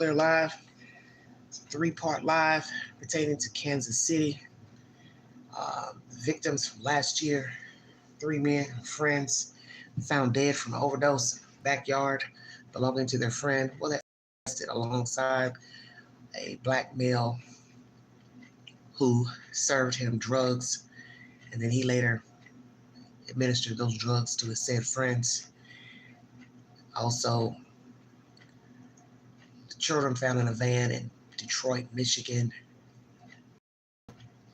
Clear Live. It's a 3-part live pertaining to Kansas City. Victims from last year, 3 men, friends, found dead from an overdose in the backyard belonging to their friend. Well, they arrested alongside a black male who served him drugs, and then he later administered those drugs to his said friends. Also, the children found in a van in Detroit, Michigan.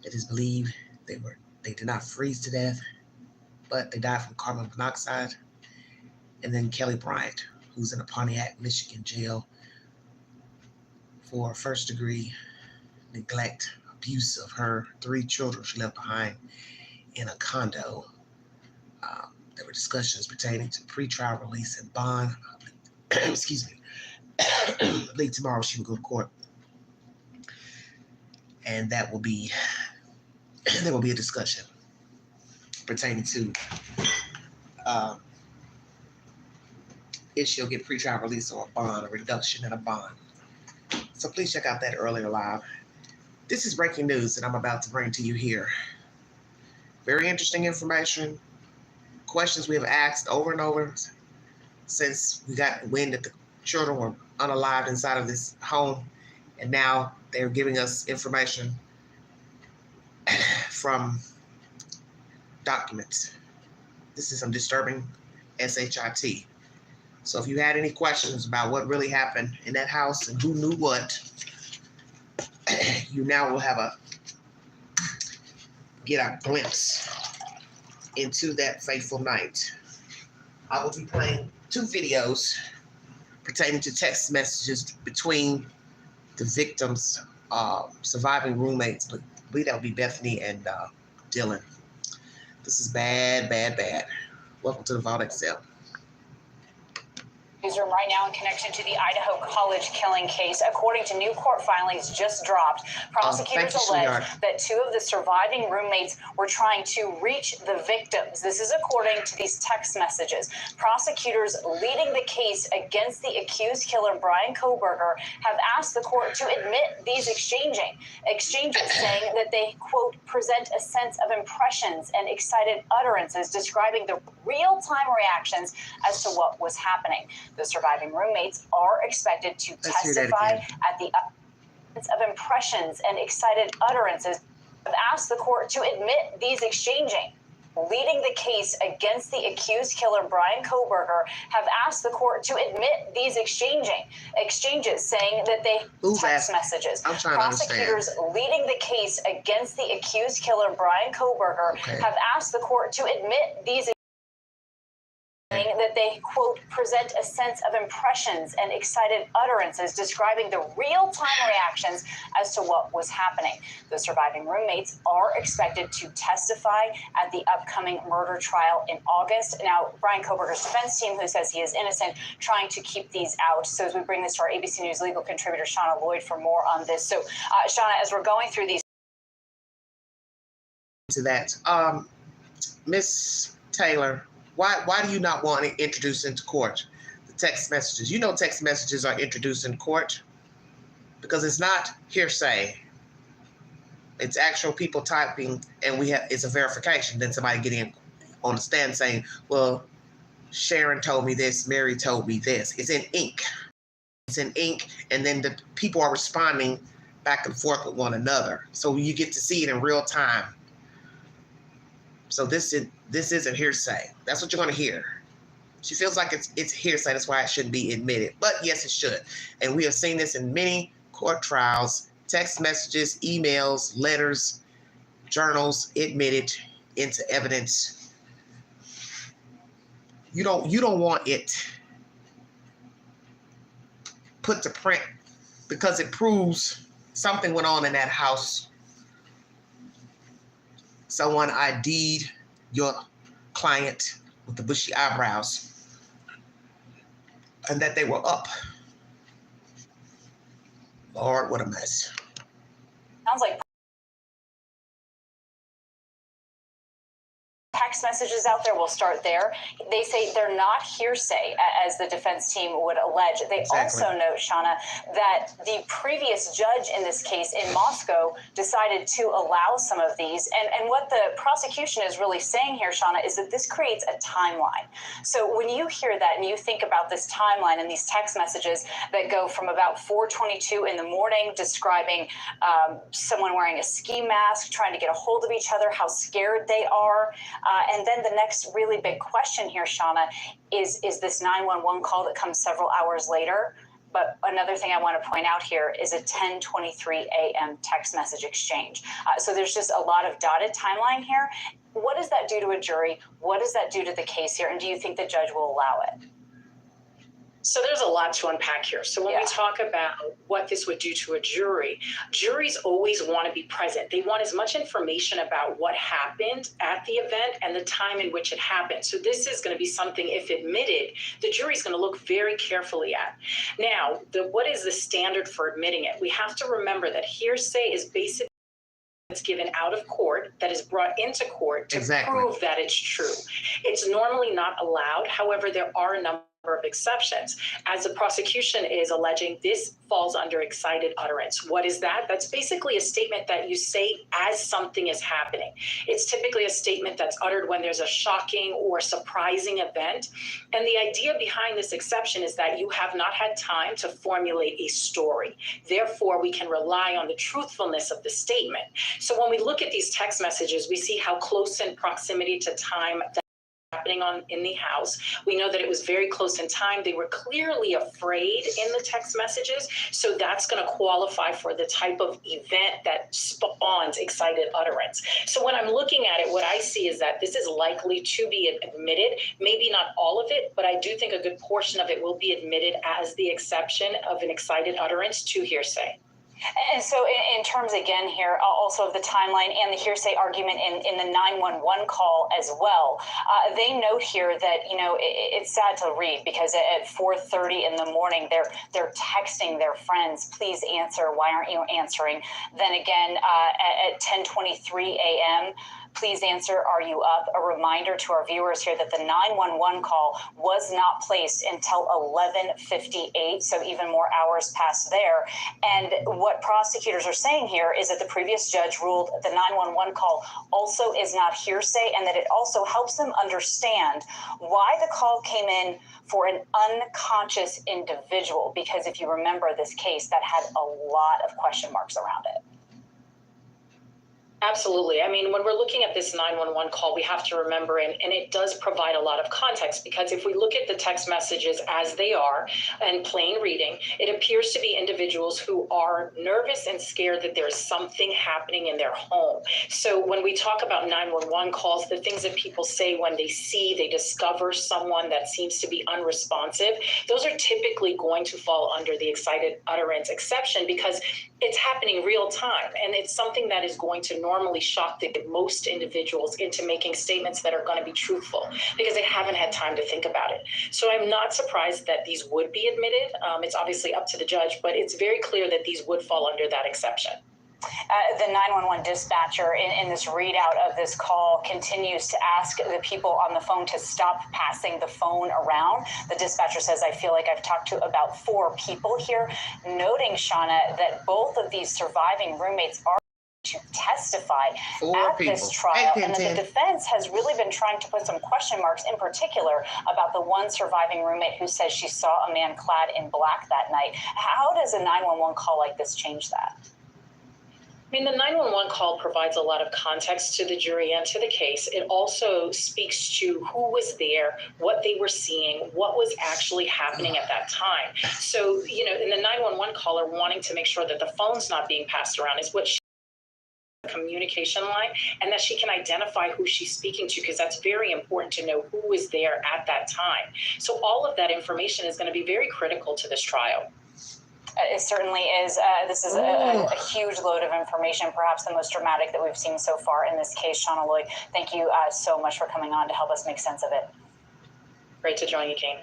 It is believed they did not freeze to death, but they died from carbon monoxide. And then Kelly Bryant, who's in a Pontiac, Michigan jail for first-degree neglect, abuse of her 3 children she left behind in a condo. There were discussions pertaining to pretrial release and bond. Excuse me. I believe tomorrow she will go to court, and there will be a discussion pertaining to if she'll get pretrial release or a bond, a reduction in a bond. So please check out that earlier live. This is breaking news that I'm about to bring to you here. Very interesting information. Questions we have asked over and over since we got wind that the children were unalived inside of this home, and now they're giving us information from documents. This is some disturbing SHIT. So if you had any questions about what really happened in that house and who knew what, you now will have get a glimpse into that fateful night. I will be playing 2 videos pertaining to text messages between the victims' surviving roommates. But I believe that would be Bethany and Dylan. This is bad, bad, bad. Welcome to the Vault Excel. Newsroom right now in connection to the Idaho college killing case. According to new court filings just dropped, prosecutors allege that 2 of the surviving roommates were trying to reach the victims. This is according to these text messages. Prosecutors leading the case against the accused killer, Brian Kohberger, have asked the court to admit these exchanges, saying that they, quote, present a sense of impressions and excited utterances describing the real-time reactions as to what was happening. The surviving roommates are expected to testify at the of impressions and excited utterances. Have asked the court to admit these exchanges. Leading the case against the accused killer, Brian Kohberger, have asked the court to admit these exchanges, saying that they text messages. Prosecutors leading the case against the accused killer, Brian Kohberger, have asked the court to admit these saying that they, quote, present a sense of impressions and excited utterances describing the real-time reactions as to what was happening. The surviving roommates are expected to testify at the upcoming murder trial in August. Now, Brian Kohberger's defense team, who says he is innocent, trying to keep these out. So as we bring this to our ABC News legal contributor, Shauna Lloyd, for more on this. So, Shauna, as we're going through these... To that, Miss Taylor, why do you not want to introduce into court the text messages? You know text messages are introduced in court because it's not hearsay. It's actual people typing, and it's a verification. Then somebody getting on the stand saying, well, Sharon told me this, Mary told me this. It's in ink. It's in ink, and then the people are responding back and forth with one another. So you get to see it in real time. So this isn't hearsay. That's what you're going to hear. She feels like it's hearsay. That's why it shouldn't be admitted. But yes, it should. And we have seen this in many court trials, text messages, emails, letters, journals admitted into evidence. You don't want it put to print because it proves something went on in that house. Someone ID'd your client with the bushy eyebrows and that they were up. Lord, what a mess. Sounds like text messages out there. We'll start there. They say they're not hearsay, as the defense team would allege. They also note, Shauna, that the previous judge in this case in Moscow decided to allow some of these. And what the prosecution is really saying here, Shauna, is that this creates a timeline. So when you hear that and you think about this timeline and these text messages that go from about 4:22 in the morning describing someone wearing a ski mask, trying to get a hold of each other, how scared they are. And then the next really big question here, Shauna, is this 911 call that comes several hours later. But another thing I want to point out here is a 10:23 a.m. text message exchange. So there's just a lot of dotted timeline here. What does that do to a jury? What does that do to the case here? And do you think the judge will allow it? So there's a lot to unpack here. So when we talk about what this would do to a jury, juries always want to be present. They want as much information about what happened at the event and the time in which it happened. So this is going to be something, if admitted, the jury's going to look very carefully at. Now, what is the standard for admitting it? We have to remember that hearsay is basically it's given out of court that is brought into court to prove that it's true. It's normally not allowed. However, there are a number of exceptions. As the prosecution is alleging, this falls under excited utterance. What is that? That's basically a statement that you say as something is happening. It's typically a statement that's uttered when there's a shocking or surprising event. And the idea behind this exception is that you have not had time to formulate a story. Therefore, we can rely on the truthfulness of the statement. So when we look at these text messages, we see how close in proximity to time that happening in the house. We know that it was very close in time. They were clearly afraid in the text messages. So that's going to qualify for the type of event that spawns excited utterance. So when I'm looking at it, what I see is that this is likely to be admitted, maybe not all of it, but I do think a good portion of it will be admitted as the exception of an excited utterance to hearsay. And so in terms, again, here, also of the timeline and the hearsay argument in the 911 call as well, they note here that, it's sad to read because at 4:30 in the morning, they're texting their friends, please answer, why aren't you answering? Then again, at 10:23 a.m., please answer, are you up? A reminder to our viewers here that the 911 call was not placed until 11:58, so even more hours passed there. And what prosecutors are saying here is that the previous judge ruled the 911 call also is not hearsay and that it also helps them understand why the call came in for an unconscious individual, because if you remember this case, that had a lot of question marks around it. Absolutely. I mean, when we're looking at this 911 call, we have to remember, and it does provide a lot of context, because if we look at the text messages as they are and plain reading, it appears to be individuals who are nervous and scared that there's something happening in their home. So when we talk about 911 calls, the things that people say when they discover someone that seems to be unresponsive, those are typically going to fall under the excited utterance exception because it's happening real time. And it's something that is going to normally shock most individuals into making statements that are going to be truthful because they haven't had time to think about it. So I'm not surprised that these would be admitted. It's obviously up to the judge, but it's very clear that these would fall under that exception. The 911 dispatcher in this readout of this call continues to ask the people on the phone to stop passing the phone around. The dispatcher says, I feel like I've talked to about 4 people here, noting, Shauna, that both of these surviving roommates are to testify at this trial, and that the defense has really been trying to put some question marks, in particular about the one surviving roommate who says she saw a man clad in black that night. How does a 911 call like this change that? I mean, the 911 call provides a lot of context to the jury and to the case. It also speaks to who was there, what they were seeing, what was actually happening at that time. So, in the 911 caller wanting to make sure that the phone's not being passed around is what she communication line, and that she can identify who she's speaking to, because that's very important to know who was there at that time. So all of that information is going to be very critical to this trial. It certainly is. This is a huge load of information, perhaps the most dramatic that we've seen so far in this case. Shauna Lloyd, thank you so much for coming on to help us make sense of it. Great to join you, Kane.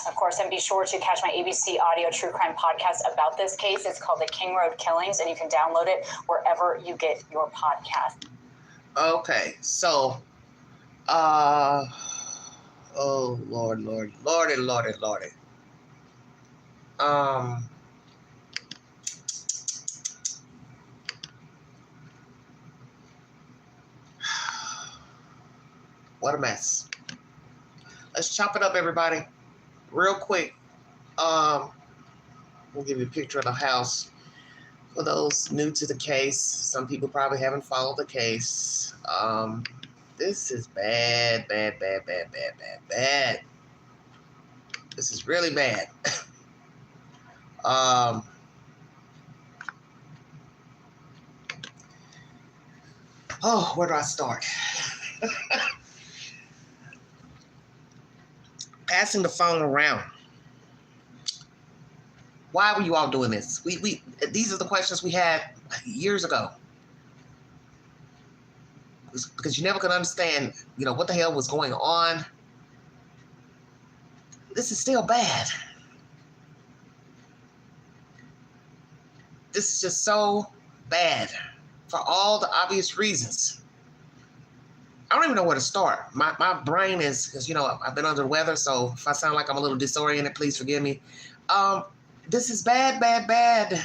Of course, and be sure to catch my ABC audio true crime podcast about this case. It's called The King Road Killings, and you can download it wherever you get your podcast. Okay, so Oh, Lord, Lord, Lordy, Lordy, Lordy. What a mess. Let's chop it up, everybody. Real quick. We'll give you a picture of the house. For those new to the case, some people probably haven't followed the case. This is bad, bad, bad, bad, bad, bad, bad. This is really bad. Oh, where do I start? Passing the phone around. Why were you all doing this? These are the questions we had years ago. Because you never could understand, what the hell was going on. This is still bad. This is just so bad for all the obvious reasons. I don't even know where to start. My brain is, because, I've been under the weather, so if I sound like I'm a little disoriented, please forgive me. This is bad, bad, bad.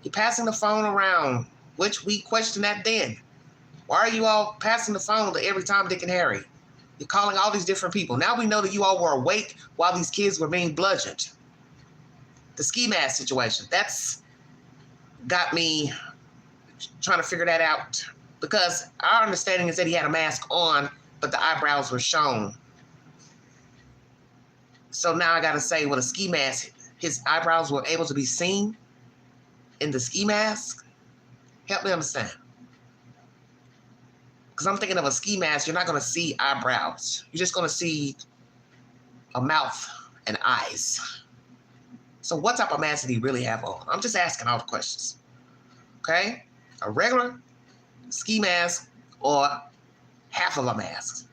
You're passing the phone around, which we questioned that then. Why are you all passing the phone to every Tom, Dick, and Harry? You're calling all these different people. Now we know that you all were awake while these kids were being bludgeoned. The ski mask situation, that's got me trying to figure that out. Because our understanding is that he had a mask on, but the eyebrows were shown. So now I got to say, with a ski mask, his eyebrows were able to be seen in the ski mask? Help me understand. Because I'm thinking of a ski mask, you're not going to see eyebrows. You're just going to see a mouth and eyes. So what type of mask did he really have on? I'm just asking all the questions. Okay? A regular ski mask or half of a mask?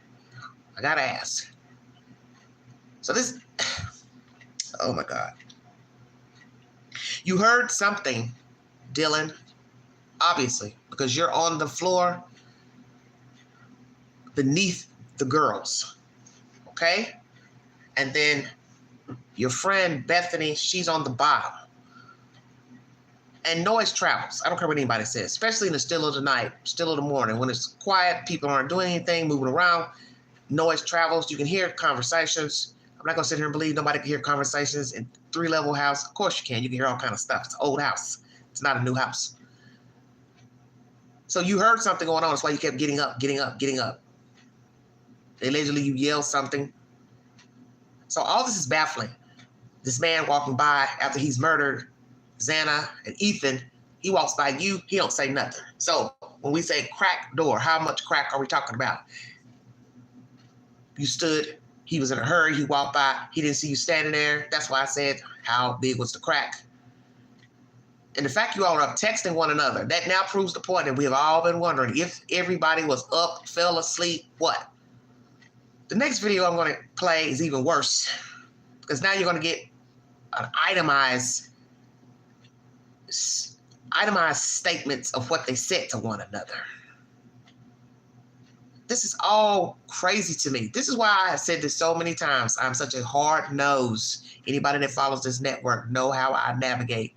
I got to ask. So this, oh my God. You heard something, Dylan, obviously, because you're on the floor beneath the girls, okay? And then your friend Bethany, she's on the bottom. And noise travels. I don't care what anybody says, especially in the still of the night, still of the morning. When it's quiet, people aren't doing anything, moving around, noise travels. You can hear conversations. I'm not going to sit here and believe nobody can hear conversations in 3-level house. Of course you can. You can hear all kind of stuff. It's an old house. It's not a new house. So you heard something going on. That's why you kept getting up, getting up, getting up. Allegedly, you yelled something. So all this is baffling. This man walking by after he's murdered Xana and Ethan, he walks by you, he don't say nothing. So when we say crack door, how much crack are we talking about? You stood, he was in a hurry, he walked by, he didn't see you standing there. That's why I said, how big was the crack? And the fact you all are texting one another, that now proves the point that we have all been wondering if everybody was up, fell asleep, what? The next video I'm going to play is even worse, because now you're going to get an itemized statements of what they said to one another. This is all crazy to me. This is why I have said this so many times. I'm such a hard nose. Anybody that follows this network know how I navigate.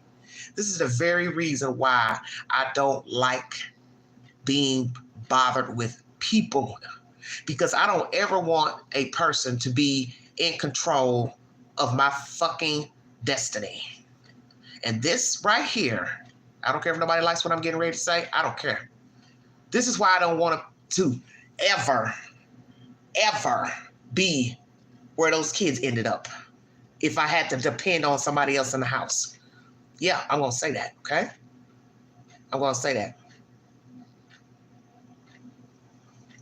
This is the very reason why I don't like being bothered with people, because I don't ever want a person to be in control of my fucking destiny. And this right here, I don't care if nobody likes what I'm getting ready to say. I don't care. This is why I don't want to ever be where those kids ended up if I had to depend on somebody else in the house. Yeah, I'm going to say that, okay? I'm going to say that.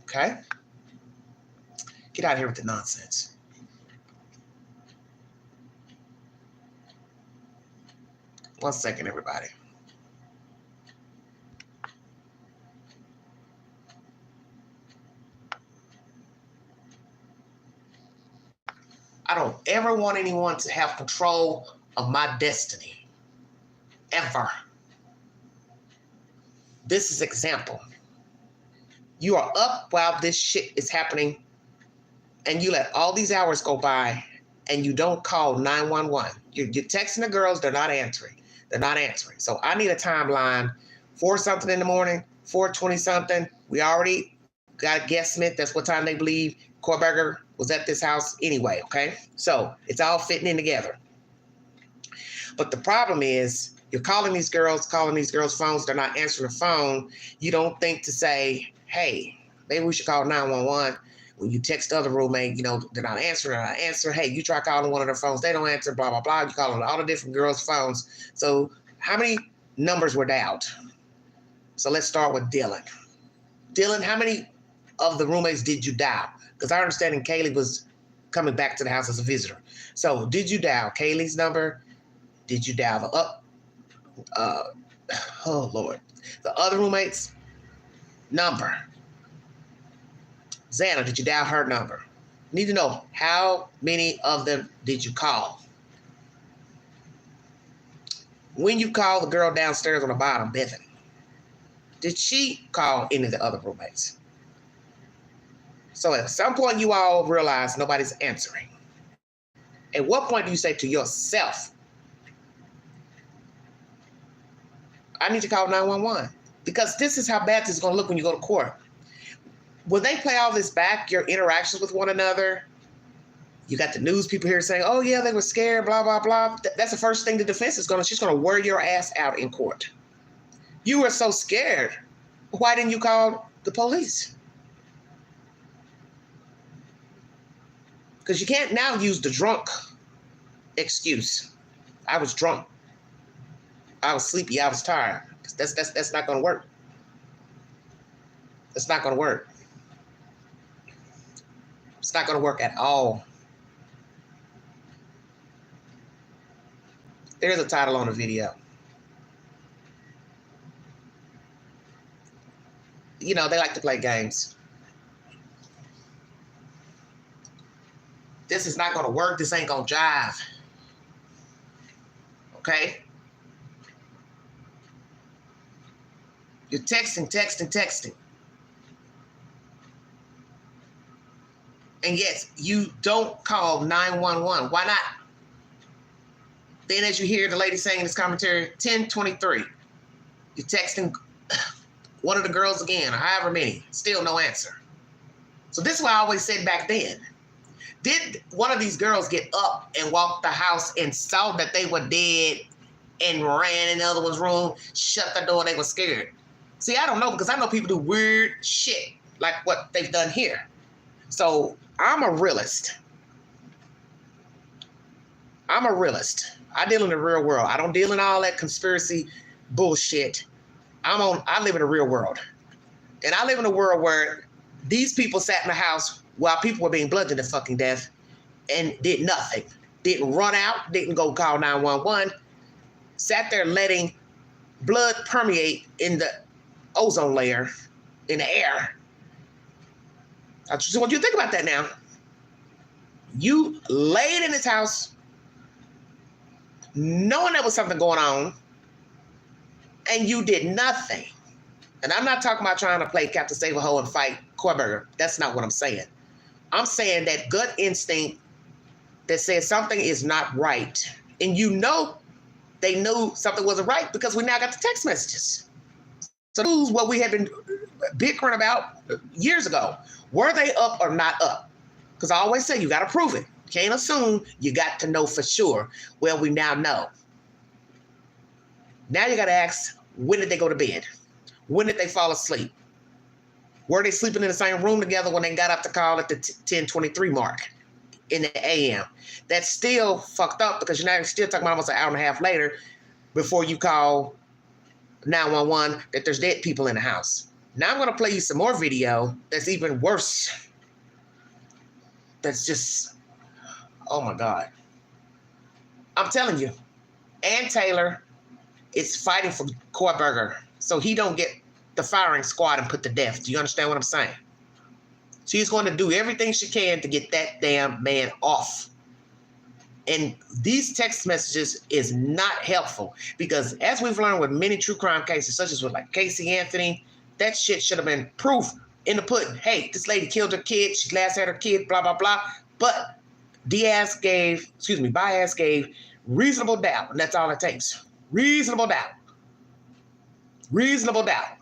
Okay? Get out of here with the nonsense. One second, everybody. I don't ever want anyone to have control of my destiny. Ever. This is example. You are up while this shit is happening, and you let all these hours go by, and you don't call 911. You're texting the girls, they're not answering. They're not answering. So I need a timeline. 4 something in the morning, 4:20 something. We already got a guesstimate. That's what time they believe Kohlberger was at this house anyway, okay? So it's all fitting in together. But the problem is, you're calling these girls' phones. They're not answering the phone. You don't think to say, hey, maybe we should call 911. When you text the other roommate, they're not answering. Hey, you try calling one of their phones. They don't answer, blah, blah, blah. You calling all the different girls' phones. So how many numbers were dialed? So let's start with Dylan. Dylan, how many of the roommates did you dial? Because I understand Kaylee was coming back to the house as a visitor. So did you dial Kaylee's number? Did you dial oh Lord, the other roommate's number? Xana, did you dial her number? Need to know, how many of them did you call? When you call the girl downstairs on the bottom, Bethany, did she call any of the other roommates? So at some point you all realize nobody's answering. At what point do you say to yourself, I need to call 911? Because this is how bad this is going to look when you go to court. When they play all this back, your interactions with one another, you got the news people here saying, oh yeah, they were scared, blah, blah, blah. That's the first thing the defense is she's going to wear your ass out in court. You were so scared. Why didn't you call the police? Because you can't now use the drunk excuse. I was drunk. I was sleepy. I was tired. That's not going to work. That's not going to work. It's not going to work at all. There's a title on the video. They like to play games. This is not going to work. This ain't going to jive. Okay? You're texting. And yes, you don't call 911. Why not? Then as you hear the lady saying in this commentary, 10:23, you're texting one of the girls again, or however many, still no answer. So this is what I always said back then. Did one of these girls get up and walk the house and saw that they were dead and ran in the other one's room, shut the door, they were scared? See, I don't know, because I know people do weird shit like what they've done here. So I'm a realist. I deal in the real world. I don't deal in all that conspiracy bullshit. I live in the real world. And I live in a world where these people sat in the house while people were being bludgeoned to fucking death and did nothing. Didn't run out, didn't go call 911, sat there letting blood permeate in the ozone layer, in the air. I just want you to think about that now. You laid in this house knowing there was something going on, and you did nothing. And I'm not talking about trying to play Captain Save-A-Ho and fight Kohlberger. That's not what I'm saying. I'm saying that gut instinct that says something is not right. And they knew something wasn't right because we now got the text messages. So this is what we had been bickering about years ago. Were they up or not up? Because I always say you got to prove it. Can't assume, you got to know for sure. Well, we now know. Now you got to ask, when did they go to bed? When did they fall asleep? Were they sleeping in the same room together when they got up to call at the 10:23 mark in the a.m.? That's still fucked up, because you're now still talking about almost an hour and a half later before you call 911 that there's dead people in the house. Now I'm going to play you some more video that's even worse. That's just, oh my God. I'm telling you, Ann Taylor is fighting for Kohlberger so he don't get the firing squad and put to death. Do you understand what I'm saying? She's going to do everything she can to get that damn man off. And these text messages is not helpful, because as we've learned with many true crime cases, such as with like Casey Anthony, that shit should have been proof in the pudding. Hey, this lady killed her kid. She last had her kid, blah, blah, blah. But Baez gave reasonable doubt, and that's all it takes. Reasonable doubt. Reasonable doubt.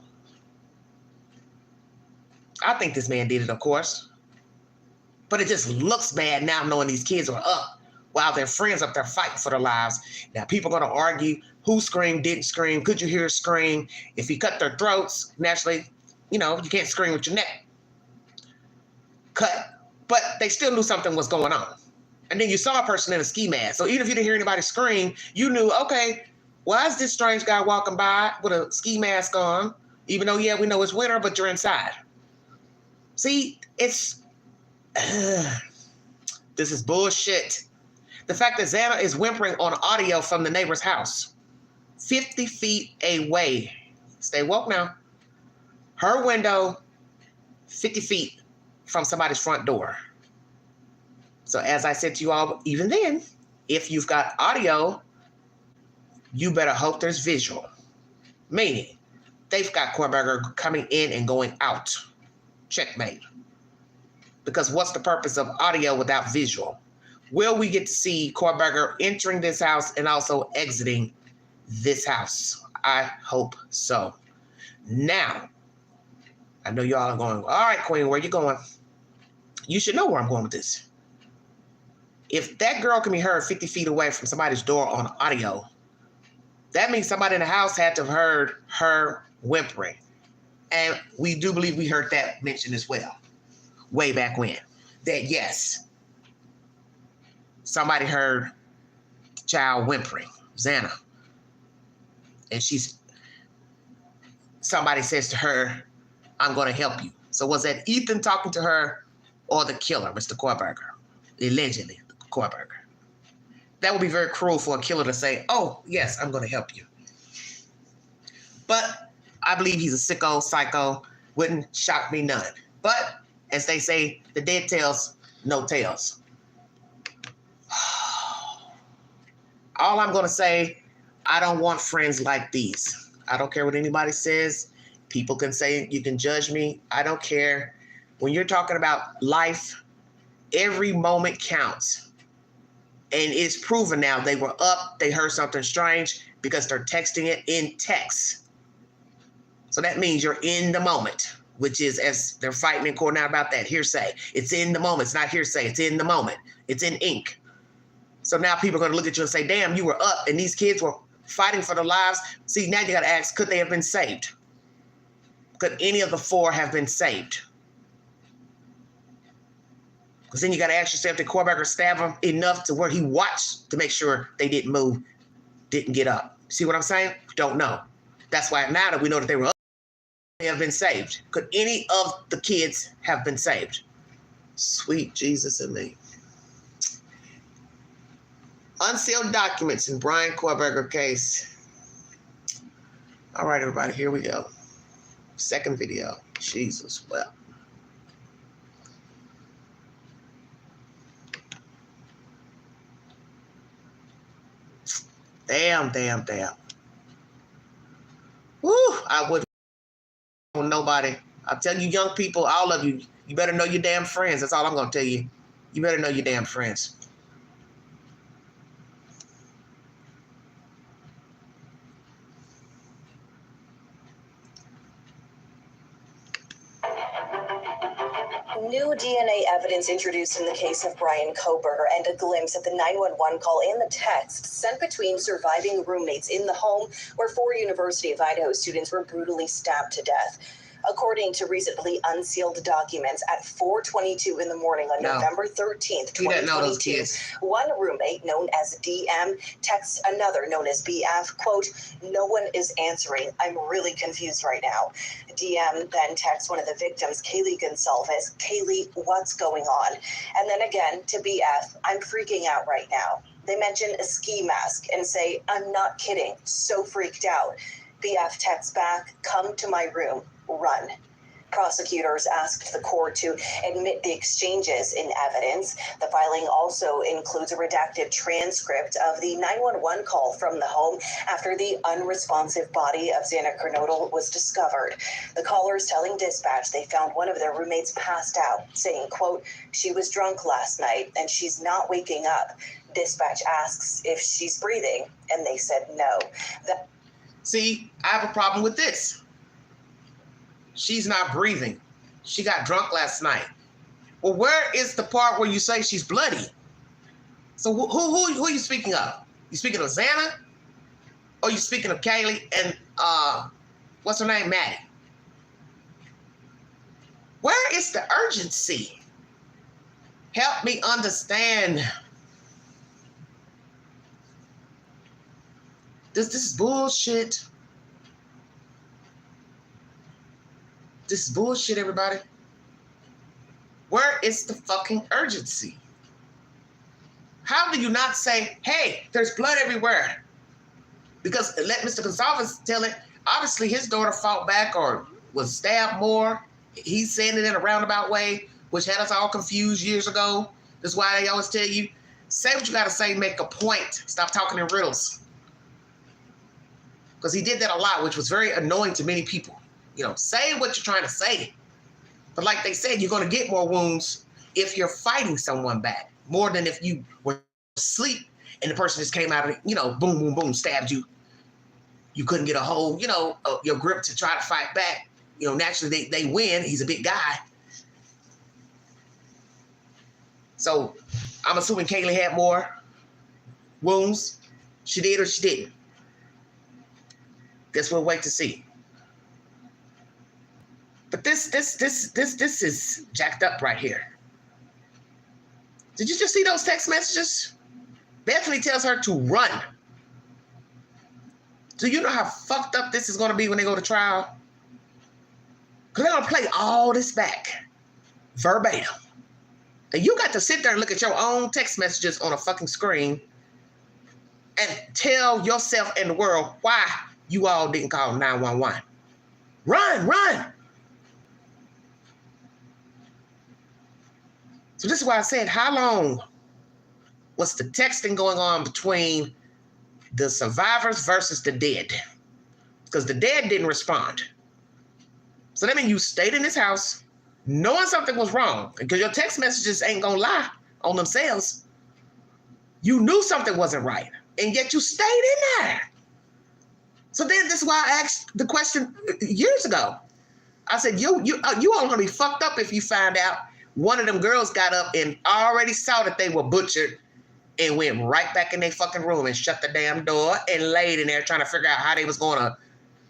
I think this man did it, of course. But it just looks bad now knowing these kids are up while their friends up there fighting for their lives. Now, people are going to argue who screamed, didn't scream. Could you hear a scream? If he cut their throats, naturally, you can't scream with your neck cut. But they still knew something was going on. And then you saw a person in a ski mask. So even if you didn't hear anybody scream, you knew, okay, why is this strange guy walking by with a ski mask on? Even though, yeah, we know it's winter, but you're inside. See, it's... this is bullshit. The fact that Xana is whimpering on audio from the neighbor's house, 50 feet away. Stay woke now. Her window, 50 feet from somebody's front door. So as I said to you all, even then, if you've got audio, you better hope there's visual. Meaning, they've got Kohlberger coming in and going out. Checkmate. Because what's the purpose of audio without visual? Will we get to see Kohlberger entering this house and also exiting this house? I hope so. Now, I know y'all are going, all right, Queen, where you going? You should know where I'm going with this. If that girl can be heard 50 feet away from somebody's door on audio, that means somebody in the house had to have heard her whimpering. And we do believe we heard that mentioned as well. Way back when, that yes, somebody heard the child whimpering, Xana. And somebody says to her, I'm going to help you. So was that Ethan talking to her or the killer, Mr. Kohlberger? Allegedly, Kohlberger. That would be very cruel for a killer to say, oh, yes, I'm going to help you. But I believe he's a sicko, psycho, wouldn't shock me none. But as they say, the dead tells no tales. All I'm going to say, I don't want friends like these. I don't care what anybody says. People can say, you can judge me. I don't care. When you're talking about life, every moment counts. And it's proven now they were up, they heard something strange because they're texting it in text. So that means you're in the moment. Which is, as they're fighting in court now about that, hearsay. It's in the moment. It's not hearsay. It's in the moment. It's in ink. So now people are going to look at you and say, damn, you were up and these kids were fighting for their lives. See, now you got to ask, could they have been saved? Could any of the four have been saved? Because then you got to ask yourself, did Kohlberger stab him enough to where he watched to make sure they didn't move, didn't get up? See what I'm saying? Don't know. That's why now that we know that they were up, have been saved. Could any of the kids have been saved? Sweet Jesus and me. Unsealed documents in Brian Kohlberger case. All right, everybody, here we go. Second video. Jesus, well. Damn. Woo, I wouldn't. Nobody. I tell you, young people, all of you, you better know your damn friends. That's all I'm going to tell you. You better know your damn friends. New DNA evidence introduced in the case of Brian Kohlberger and a glimpse at the 911 call and the text sent between surviving roommates in the home where 4 University of Idaho students were brutally stabbed to death. According to recently unsealed documents, at 4:22 in the morning on November 13th, 2022, one roommate known as DM texts another known as BF, quote, "No one is answering. I'm really confused right now." DM then texts one of the victims, Kaylee Gonsalves, "Kaylee, what's going on?" And then again to BF, "I'm freaking out right now." They mention a ski mask and say, "I'm not kidding, so freaked out." BF texts back, "Come to my room. Run." Prosecutors asked the court to admit the exchanges in evidence. The filing also includes a redacted transcript of the 911 call from the home after the unresponsive body of Xana Kernodle was discovered. The callers telling dispatch they found one of their roommates passed out, saying, quote, "She was drunk last night and she's not waking up." Dispatch asks if she's breathing, and they said no. See, I have a problem with this. She's not breathing. She got drunk last night. Well, where is the part where you say she's bloody? So who are you speaking of? You speaking of Xana? Or you speaking of Kaylee and what's her name, Maddie? Where is the urgency? Help me understand. This is bullshit. This is bullshit, everybody. Where is the fucking urgency? How do you not say, hey, there's blood everywhere? Because let Mr. Gonzalez tell it, obviously his daughter fought back or was stabbed more. He's saying it in a roundabout way, which had us all confused years ago. That's why they always tell you, say what you gotta say, make a point. Stop talking in riddles. Because he did that a lot, which was very annoying to many people. You know, say what you're trying to say. But like they said, you're going to get more wounds if you're fighting someone back, more than if you were asleep and the person just came out of, you know, boom, boom, boom, stabbed you. You couldn't get a hold, you know, your grip to try to fight back. You know, naturally they win. He's a big guy. So I'm assuming Kaylee had more wounds. She did or she didn't. Guess we'll wait to see. But this is jacked up right here. Did you just see those text messages? Bethany tells her to run. Do you know how fucked up this is going to be when they go to trial? Because they're going to play all this back verbatim. And you got to sit there and look at your own text messages on a fucking screen and tell yourself and the world why you all didn't call 911. Run! So this is why I said, how long was the texting going on between the survivors versus the dead? Because the dead didn't respond. So that means you stayed in this house knowing something was wrong, because your text messages ain't gonna lie on themselves. You knew something wasn't right, and yet you stayed in there. So then this is why I asked the question years ago. I said, you all gonna be fucked up if you find out one of them girls got up and already saw that they were butchered and went right back in their fucking room and shut the damn door and laid in there trying to figure out how they was gonna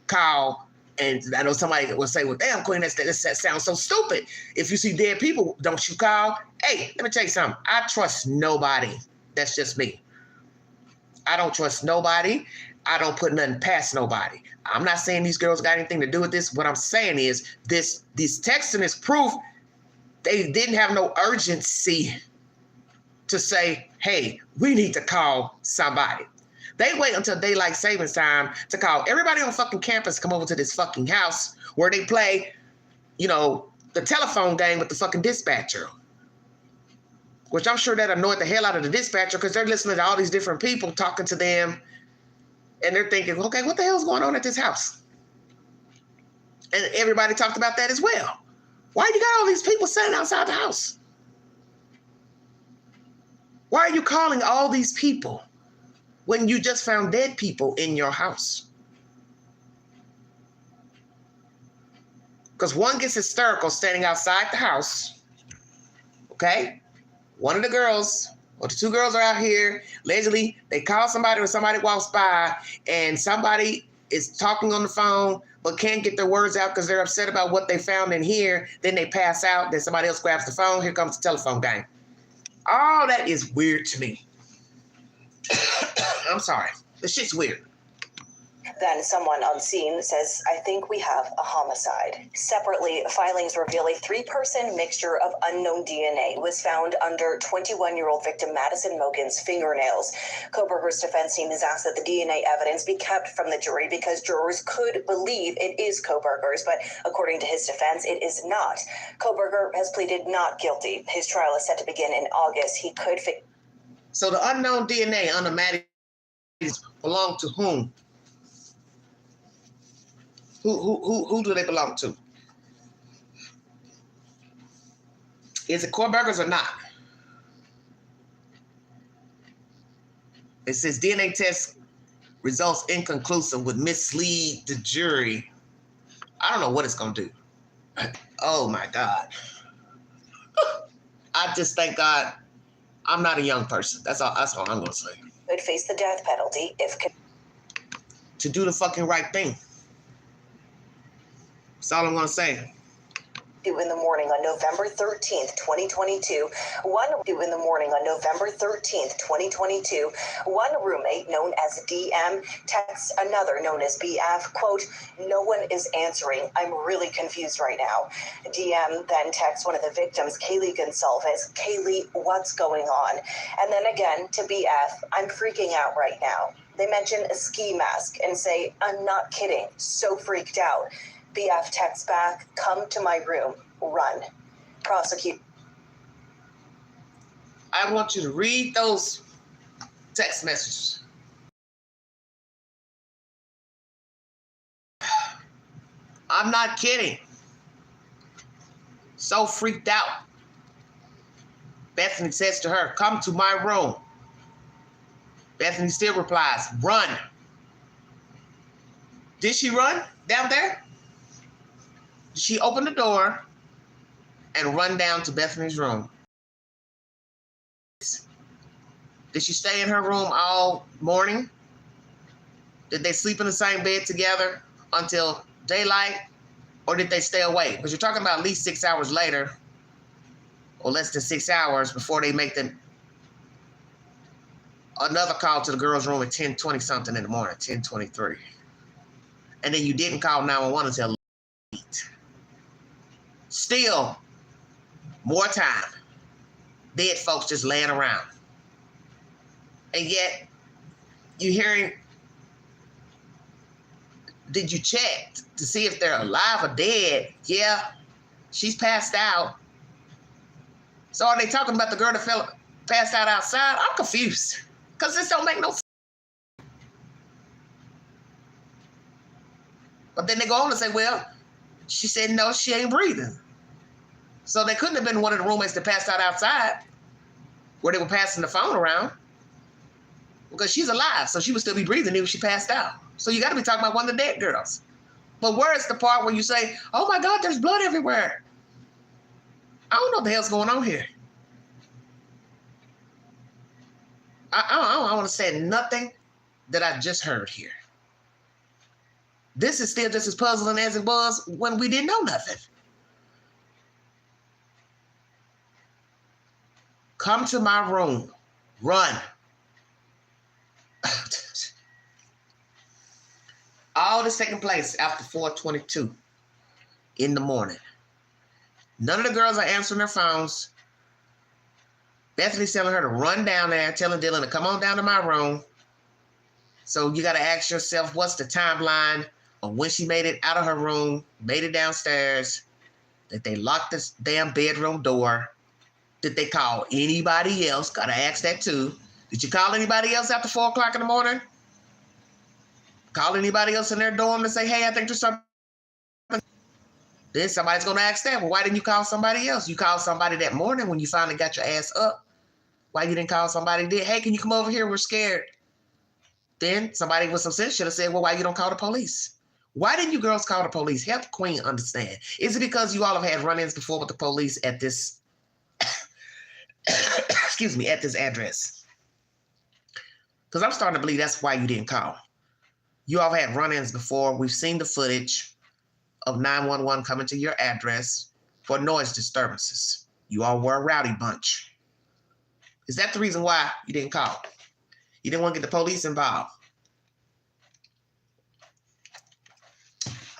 call. And I know somebody will say, well, damn, Queen, that sounds so stupid. If you see dead people, don't you call? Hey, let me tell you something. I trust nobody. That's just me. I don't trust nobody. I don't put nothing past nobody. I'm not saying these girls got anything to do with this. What I'm saying is this texting is proof they didn't have no urgency to say, hey, we need to call somebody. They wait until daylight savings time to call everybody on fucking campus come over to this fucking house where they play, you know, the telephone game with the fucking dispatcher. Which I'm sure that annoyed the hell out of the dispatcher because they're listening to all these different people talking to them. And they're thinking, okay, what the hell's going on at this house? And everybody talked about that as well. Why you got all these people sitting outside the house? Why are you calling all these people when you just found dead people in your house? Because one gets hysterical standing outside the house, okay? One of the girls, or the two girls are out here, allegedly, they call somebody or somebody walks by and somebody is talking on the phone but can't get their words out because they're upset about what they found in here. Then they pass out, then somebody else grabs the phone, here comes the telephone game. All that is weird to me. I'm sorry. This shit's weird. Then someone on scene says, I think we have a homicide. Separately, filings reveal a 3-person mixture of unknown DNA was found under 21-year-old victim Madison Mogen's fingernails. Koberger's defense team has asked that the DNA evidence be kept from the jury because jurors could believe it is Koberger's, but according to his defense, it is not. Koberger has pleaded not guilty. His trial is set to begin in August. He could So the unknown DNA under Maddie's belong to whom? Who do they belong to? Is it Koberger's or not? It says DNA test results inconclusive would mislead the jury. I don't know what it's gonna do. Oh my God. I just thank God I'm not a young person. That's all I'm gonna say. Could face the death penalty if to do the fucking right thing. That's all I'm gonna say. In the morning on November 13th, 2022, one roommate known as DM texts another known as BF, quote, no one is answering. I'm really confused right now. DM then texts one of the victims, Kaylee Gonsalves, Kaylee, what's going on? And then again to BF, I'm freaking out right now. They mention a ski mask and say, I'm not kidding, so freaked out. BF texts back, come to my room, run. Prosecute. I want you to read those text messages. I'm not kidding. So freaked out. Bethany says to her, come to my room. Bethany still replies, run. Did she run down there? She opened the door and run down to Bethany's room. Did she stay in her room all morning? Did they sleep in the same bed together until daylight? Or did they stay away? Because you're talking about at least 6 hours later, or less than 6 hours before they make another call to the girl's room at 10:20 something in the morning, 10:23. And then you didn't call 911 until late. Still, more time. Dead folks just laying around. And yet, you're hearing, did you check to see if they're alive or dead? Yeah, she's passed out. So are they talking about the girl that passed out outside? I'm confused, because this don't make no sense. But then they go on to say, well, she said, no, she ain't breathing. So they couldn't have been one of the roommates that passed out outside where they were passing the phone around, because she's alive, so she would still be breathing even if she passed out. So you got to be talking about one of the dead girls. But where is the part where you say, oh my God, there's blood everywhere? I don't know what the hell's going on here. I don't want to say nothing that I just heard here. This is still just as puzzling as it was when we didn't know nothing. Come to my room. Run. All this taking place after 4:22 in the morning. None of the girls are answering their phones. Bethany's telling her to run down there, telling Dylan to come on down to my room. So you got to ask yourself, what's the timeline of when she made it out of her room, made it downstairs, that they locked this damn bedroom door? Did they call anybody else? Got to ask that too. Did you call anybody else after 4 o'clock in the morning? Call anybody else in their dorm to say, hey, I think there's something. Then somebody's going to ask that. Well, why didn't you call somebody else? You called somebody that morning when you finally got your ass up. Why you didn't call somebody then? Hey, can you come over here? We're scared. Then somebody with some sense should have said, well, why you don't call the police? Why didn't you girls call the police? Help the queen understand. Is it because you all have had run-ins before with the police at this, excuse me, at this address? Because I'm starting to believe that's why you didn't call. You all had run-ins before. We've seen the footage of 911 coming to your address for noise disturbances. You all were a rowdy bunch. Is that the reason why you didn't call? You didn't want to get the police involved.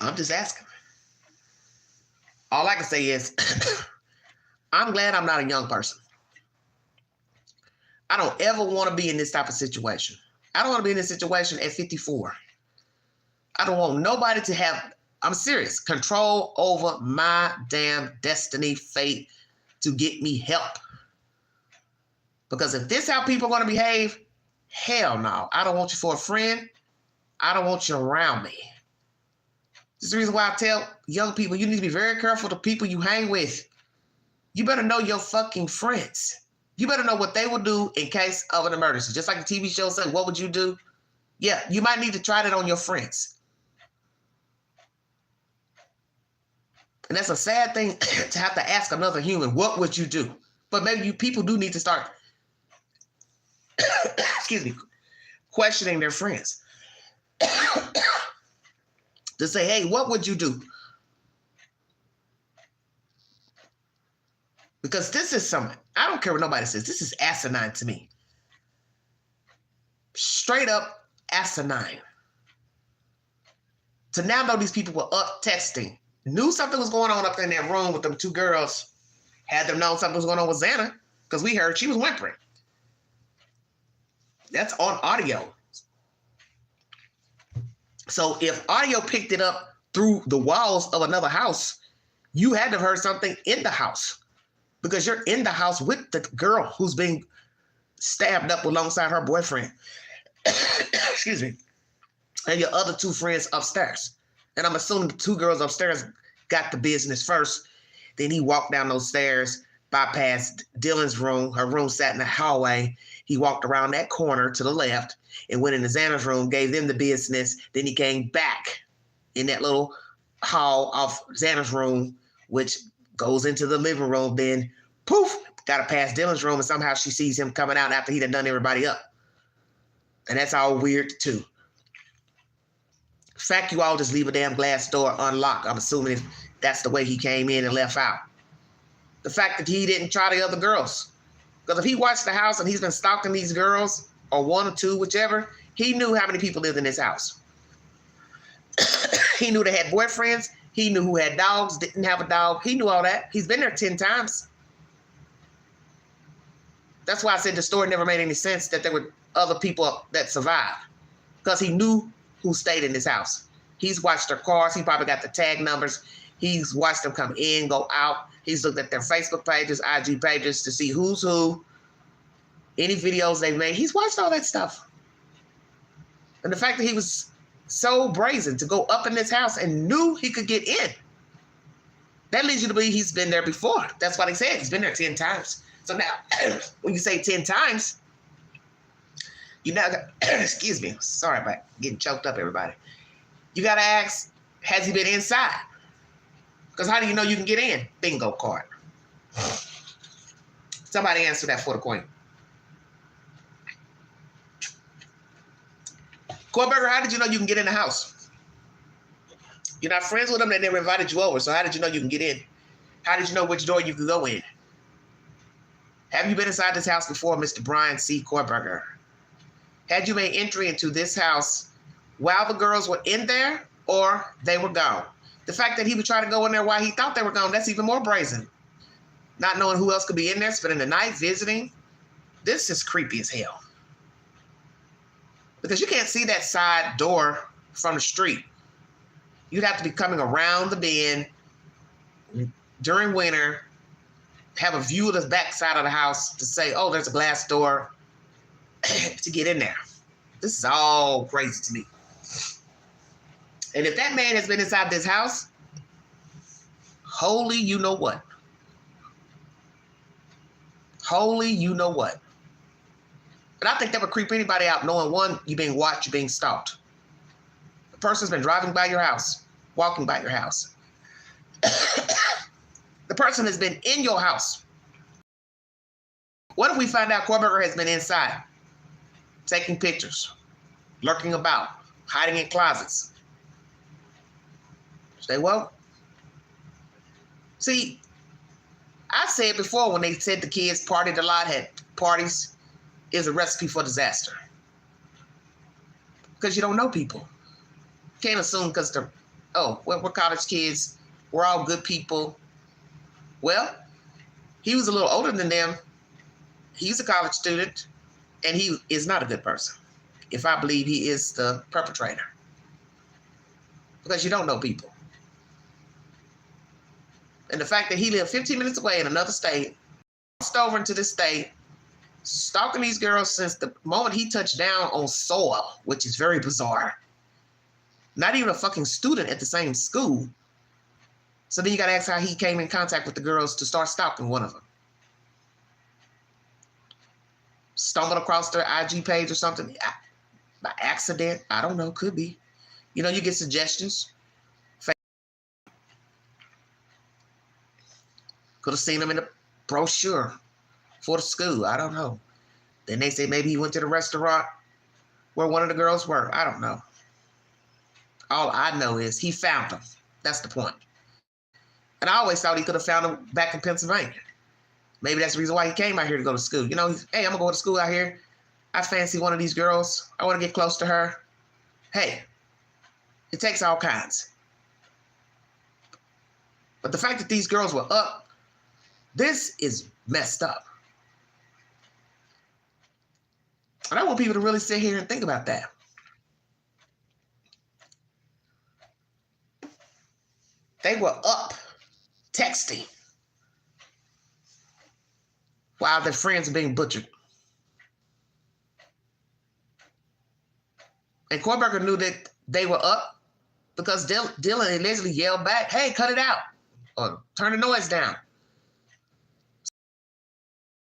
I'm just asking. All I can say is, I'm glad I'm not a young person. I don't ever want to be in this type of situation. I don't want to be in this situation at 54. I don't want nobody to have, I'm serious, control over my damn destiny, fate, to get me help. Because if this is how people are going to behave, hell no. I don't want you for a friend. I don't want you around me. This is the reason why I tell young people, you need to be very careful the people you hang with. You better know your fucking friends. You better know what they will do in case of an emergency. Just like the TV show said, what would you do? Yeah, you might need to try that on your friends. And that's a sad thing to have to ask another human, what would you do? But maybe people do need to start, excuse me, questioning their friends. To say, hey, what would you do? Because this is something, I don't care what nobody says, this is asinine to me. Straight up asinine. To now know these people were up texting, knew something was going on up in that room with them two girls, had them known something was going on with Xana, because we heard she was whimpering. That's on audio. So if audio picked it up through the walls of another house, you had to have heard something in the house. Because you're in the house with the girl who's being stabbed up alongside her boyfriend. Excuse me. And your other two friends upstairs. And I'm assuming the two girls upstairs got the business first. Then he walked down those stairs, bypassed Dylan's room. Her room sat in the hallway. He walked around that corner to the left and went into Xana's room, gave them the business. Then he came back in that little hall of Xana's room, which goes into the living room, then poof, got to pass Dylan's room, and somehow she sees him coming out after he'd done everybody up. And that's all weird too. In fact, you all just leave a damn glass door unlocked. I'm assuming if that's the way he came in and left out. The fact that he didn't try the other girls. Because if he watched the house and he's been stalking these girls, or one or two, whichever, he knew how many people lived in this house. He knew they had boyfriends. He knew who had dogs, didn't have a dog. He knew all that. He's been there 10 times. That's why I said the story never made any sense that there were other people that survived. Because he knew who stayed in this house. He's watched their cars. He probably got the tag numbers. He's watched them come in, go out. He's looked at their Facebook pages, IG pages to see who's who, any videos they've made. He's watched all that stuff. And the fact that he was so brazen to go up in this house and knew he could get in, that leads you to believe he's been there before. That's what he said. He's been there 10 times. So now, when you say 10 times, you now got, excuse me, sorry about getting choked up, everybody. You got to ask, has he been inside? Because how do you know you can get in? Bingo card. Somebody answer that for the queen. Kohlberger, how did you know you can get in the house? You're not friends with them. They never invited you over. So how did you know you can get in? How did you know which door you could go in? Have you been inside this house before, Mr. Brian C. Kohlberger? Had you made entry into this house while the girls were in there or they were gone? The fact that he would try to go in there while he thought they were gone, that's even more brazen. Not knowing who else could be in there, spending the night visiting. This is creepy as hell. Because you can't see that side door from the street. You'd have to be coming around the bend during winter, have a view of the back side of the house to say, oh, there's a glass door to get in there. This is all crazy to me. And if that man has been inside this house, holy you know what. Holy you know what. But I think that would creep anybody out knowing, one, you're being watched, you're being stalked. The person's been driving by your house, walking by your house. The person has been in your house. What if we find out Kohlberger has been inside, taking pictures, lurking about, hiding in closets? Say, well, see, I said before when they said the kids partied a lot, had parties, is a recipe for disaster. Because you don't know people. Can't assume because they're oh, well, we're college kids. We're all good people. Well, he was a little older than them. He's a college student, and he is not a good person, if I believe he is the perpetrator. Because you don't know people. And the fact that he lived 15 minutes away in another state, crossed over into this state, stalking these girls since the moment he touched down on soil, which is very bizarre. Not even a fucking student at the same school. So then you got to ask how he came in contact with the girls to start stalking one of them. Stumbled across their IG page or something by accident. I don't know. Could be. You know, you get suggestions. Could have seen them in the brochure for the school. I don't know. Then they say maybe he went to the restaurant where one of the girls were. I don't know. All I know is he found them. That's the point. And I always thought he could have found them back in Pennsylvania. Maybe that's the reason why he came out here to go to school. You know, hey, I'm going to go to school out here. I fancy one of these girls. I want to get close to her. Hey, it takes all kinds. But the fact that these girls were up, this is messed up. And I want people to really sit here and think about that. They were up texting while their friends are being butchered. And Korberger knew that they were up because Dylan allegedly yelled back, hey, cut it out, or turn the noise down.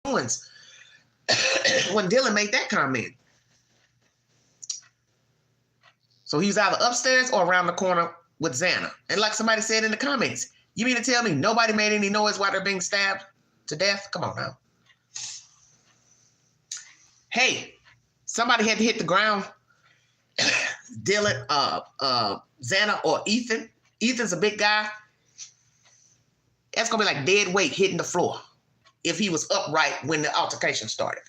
When Dylan made that comment. So he was either upstairs or around the corner with Xana. And like somebody said in the comments, you mean to tell me nobody made any noise while they're being stabbed to death? Come on now. Hey, somebody had to hit the ground. Dylan, Xana, or Ethan. Ethan's a big guy. That's gonna be like dead weight hitting the floor if he was upright when the altercation started.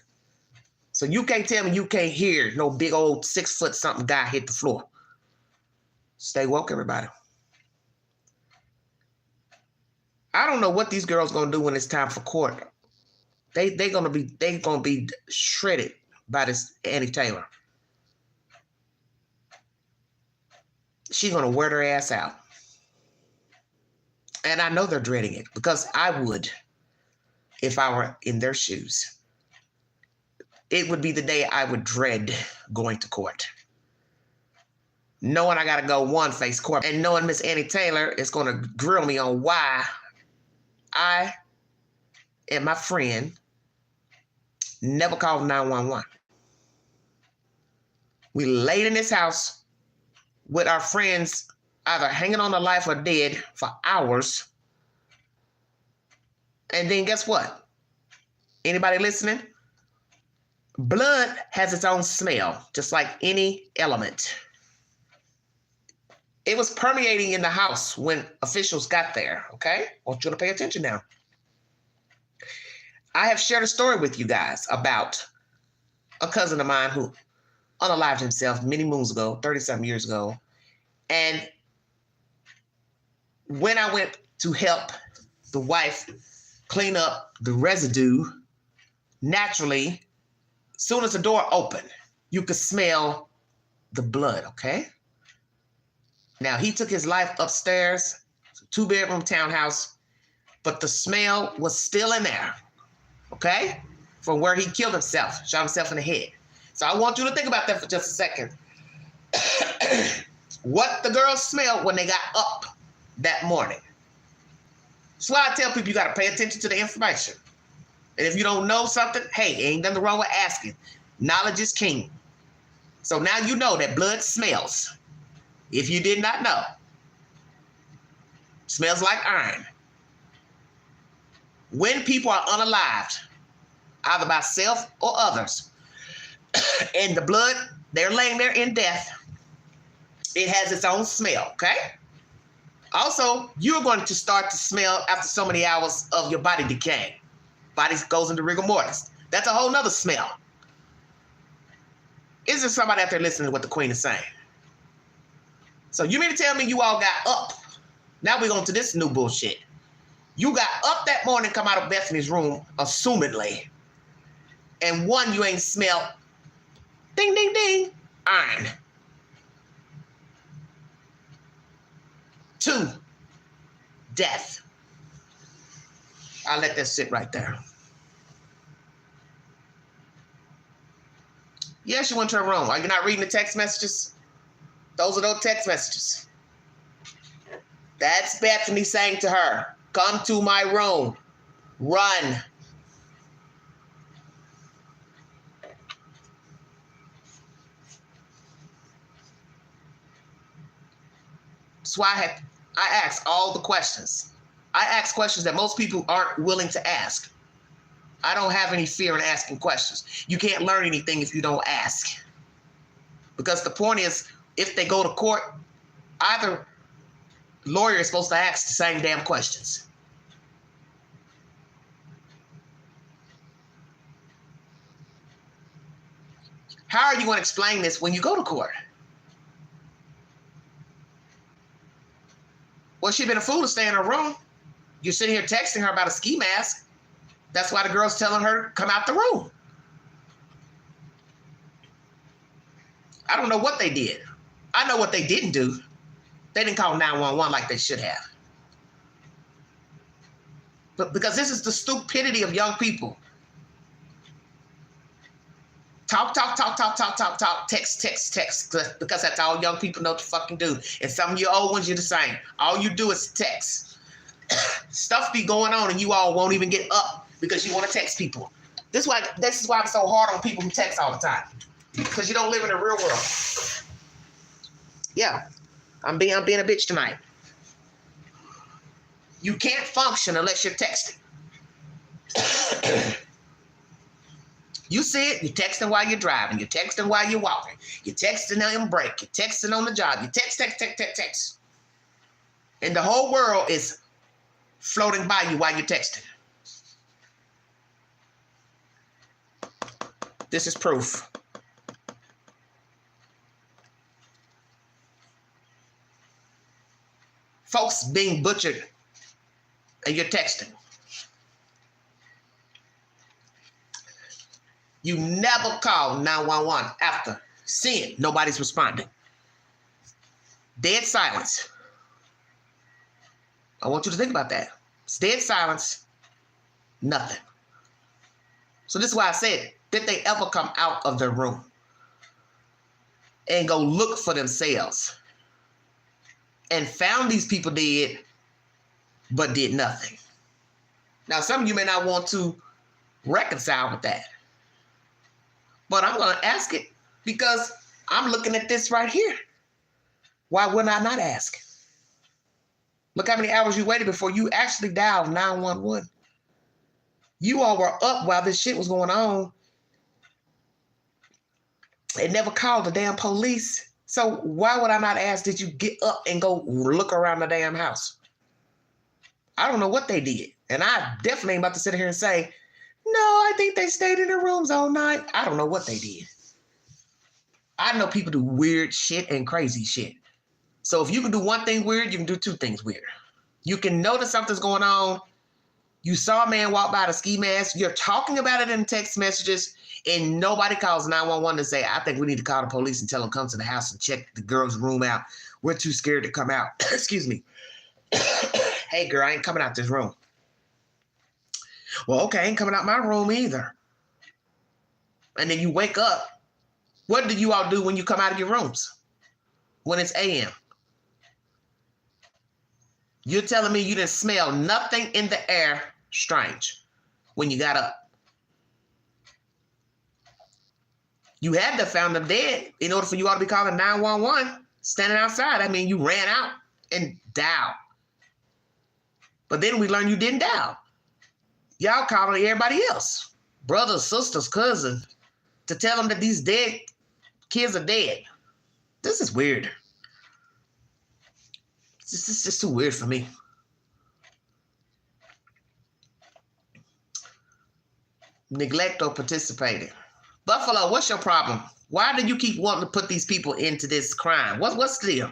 So you can't tell me you can't hear no big old 6 foot something guy hit the floor. Stay woke, everybody. I don't know what these girls gonna do when it's time for court. They gonna be shredded by this Annie Taylor. She's gonna wear their ass out. And I know they're dreading it because I would if I were in their shoes. It would be the day I would dread going to court. Knowing I got to go one face court and knowing Miss Annie Taylor is going to grill me on why I and my friend never called 911. We laid in this house with our friends either hanging on to life or dead for hours. And then guess what? Anybody listening? Blood has its own smell, just like any element. It was permeating in the house when officials got there, okay? I want you to pay attention now. I have shared a story with you guys about a cousin of mine who unalived himself many moons ago, 30-something years ago. And when I went to help the wife clean up the residue, naturally, as soon as the door opened, you could smell the blood, okay? Now, he took his life upstairs, 2-bedroom townhouse, but the smell was still in there, okay? From where he killed himself, shot himself in the head. So I want you to think about that for just a second. What the girls smelled when they got up that morning. That's why I tell people you got to pay attention to the information. And if you don't know something, hey, ain't nothing wrong with asking. Knowledge is king. So now you know that blood smells. If you did not know, smells like iron. When people are unalived, either by self or others, and the blood, they're laying there in death, it has its own smell, okay? Also, you're going to start to smell after so many hours of your body decaying. Body goes into rigor mortis. That's a whole nother smell. Is there somebody out there listening to what the Queen is saying? So you mean to tell me you all got up? Now we're going to this new bullshit. You got up that morning, come out of Bethany's room, assumedly. And one, you ain't smelled, ding, ding, ding, iron. 2, death. I'll let that sit right there. Yes, you went to her room. Are you not reading the text messages? Those are those text messages. That's Bethany saying to her, come to my room. Run. That's why I asked all the questions. I ask questions that most people aren't willing to ask. I don't have any fear in asking questions. You can't learn anything if you don't ask. Because the point is, if they go to court, either lawyer is supposed to ask the same damn questions. How are you going to explain this when you go to court? Well, she'd been a fool to stay in her room. You're sitting here texting her about a ski mask. That's why the girl's telling her, come out the room. I don't know what they did. I know what they didn't do. They didn't call 911 like they should have. But because this is the stupidity of young people. Talk, text, because that's all young people know to fucking do. And some of you old ones, you're the same. All you do is text. Stuff be going on and you all won't even get up because you want to text people. This is why I'm so hard on people who text all the time. Because you don't live in the real world. Yeah, I'm being a bitch tonight. You can't function unless you're texting. You see it, you're texting while you're driving, you're texting while you're walking, you're texting on break, you're texting on the job, you text. And the whole world is floating by you while you're texting. This is proof. Folks being butchered and you're texting. You never call 911 after seeing nobody's responding. Dead silence. I want you to think about that. It's dead silence, nothing. So this is why I said, did they ever come out of their room and go look for themselves and found these people dead, but did nothing? Now, some of you may not want to reconcile with that, but I'm going to ask it because I'm looking at this right here. Why would I not ask? Look how many hours you waited before you actually dialed 911. You all were up while this shit was going on. It never called the damn police. So why would I not ask, did you get up and go look around the damn house? I don't know what they did. And I definitely ain't about to sit here and say, no, I think they stayed in their rooms all night. I don't know what they did. I know people do weird shit and crazy shit. So if you can do one thing weird, you can do two things weird. You can notice something's going on. You saw a man walk by the ski mask. You're talking about it in text messages, and nobody calls 911 to say, I think we need to call the police and tell them come to the house and check the girl's room out. We're too scared to come out. Excuse me. Hey, girl, I ain't coming out this room. Well, okay, I ain't coming out my room either. And then you wake up. What do you all do when you come out of your rooms? When it's a.m.? You're telling me you didn't smell nothing in the air strange when you got up. You had to have found them dead in order for you all to be calling 911, standing outside. I mean, you ran out and dialed. But then we learned you didn't dial. Y'all calling everybody else, brothers, sisters, cousins, to tell them that these dead kids are dead. This is weird. This is just too weird for me. Neglect or participating. Buffalo, what's your problem? Why do you keep wanting to put these people into this crime? What's the deal?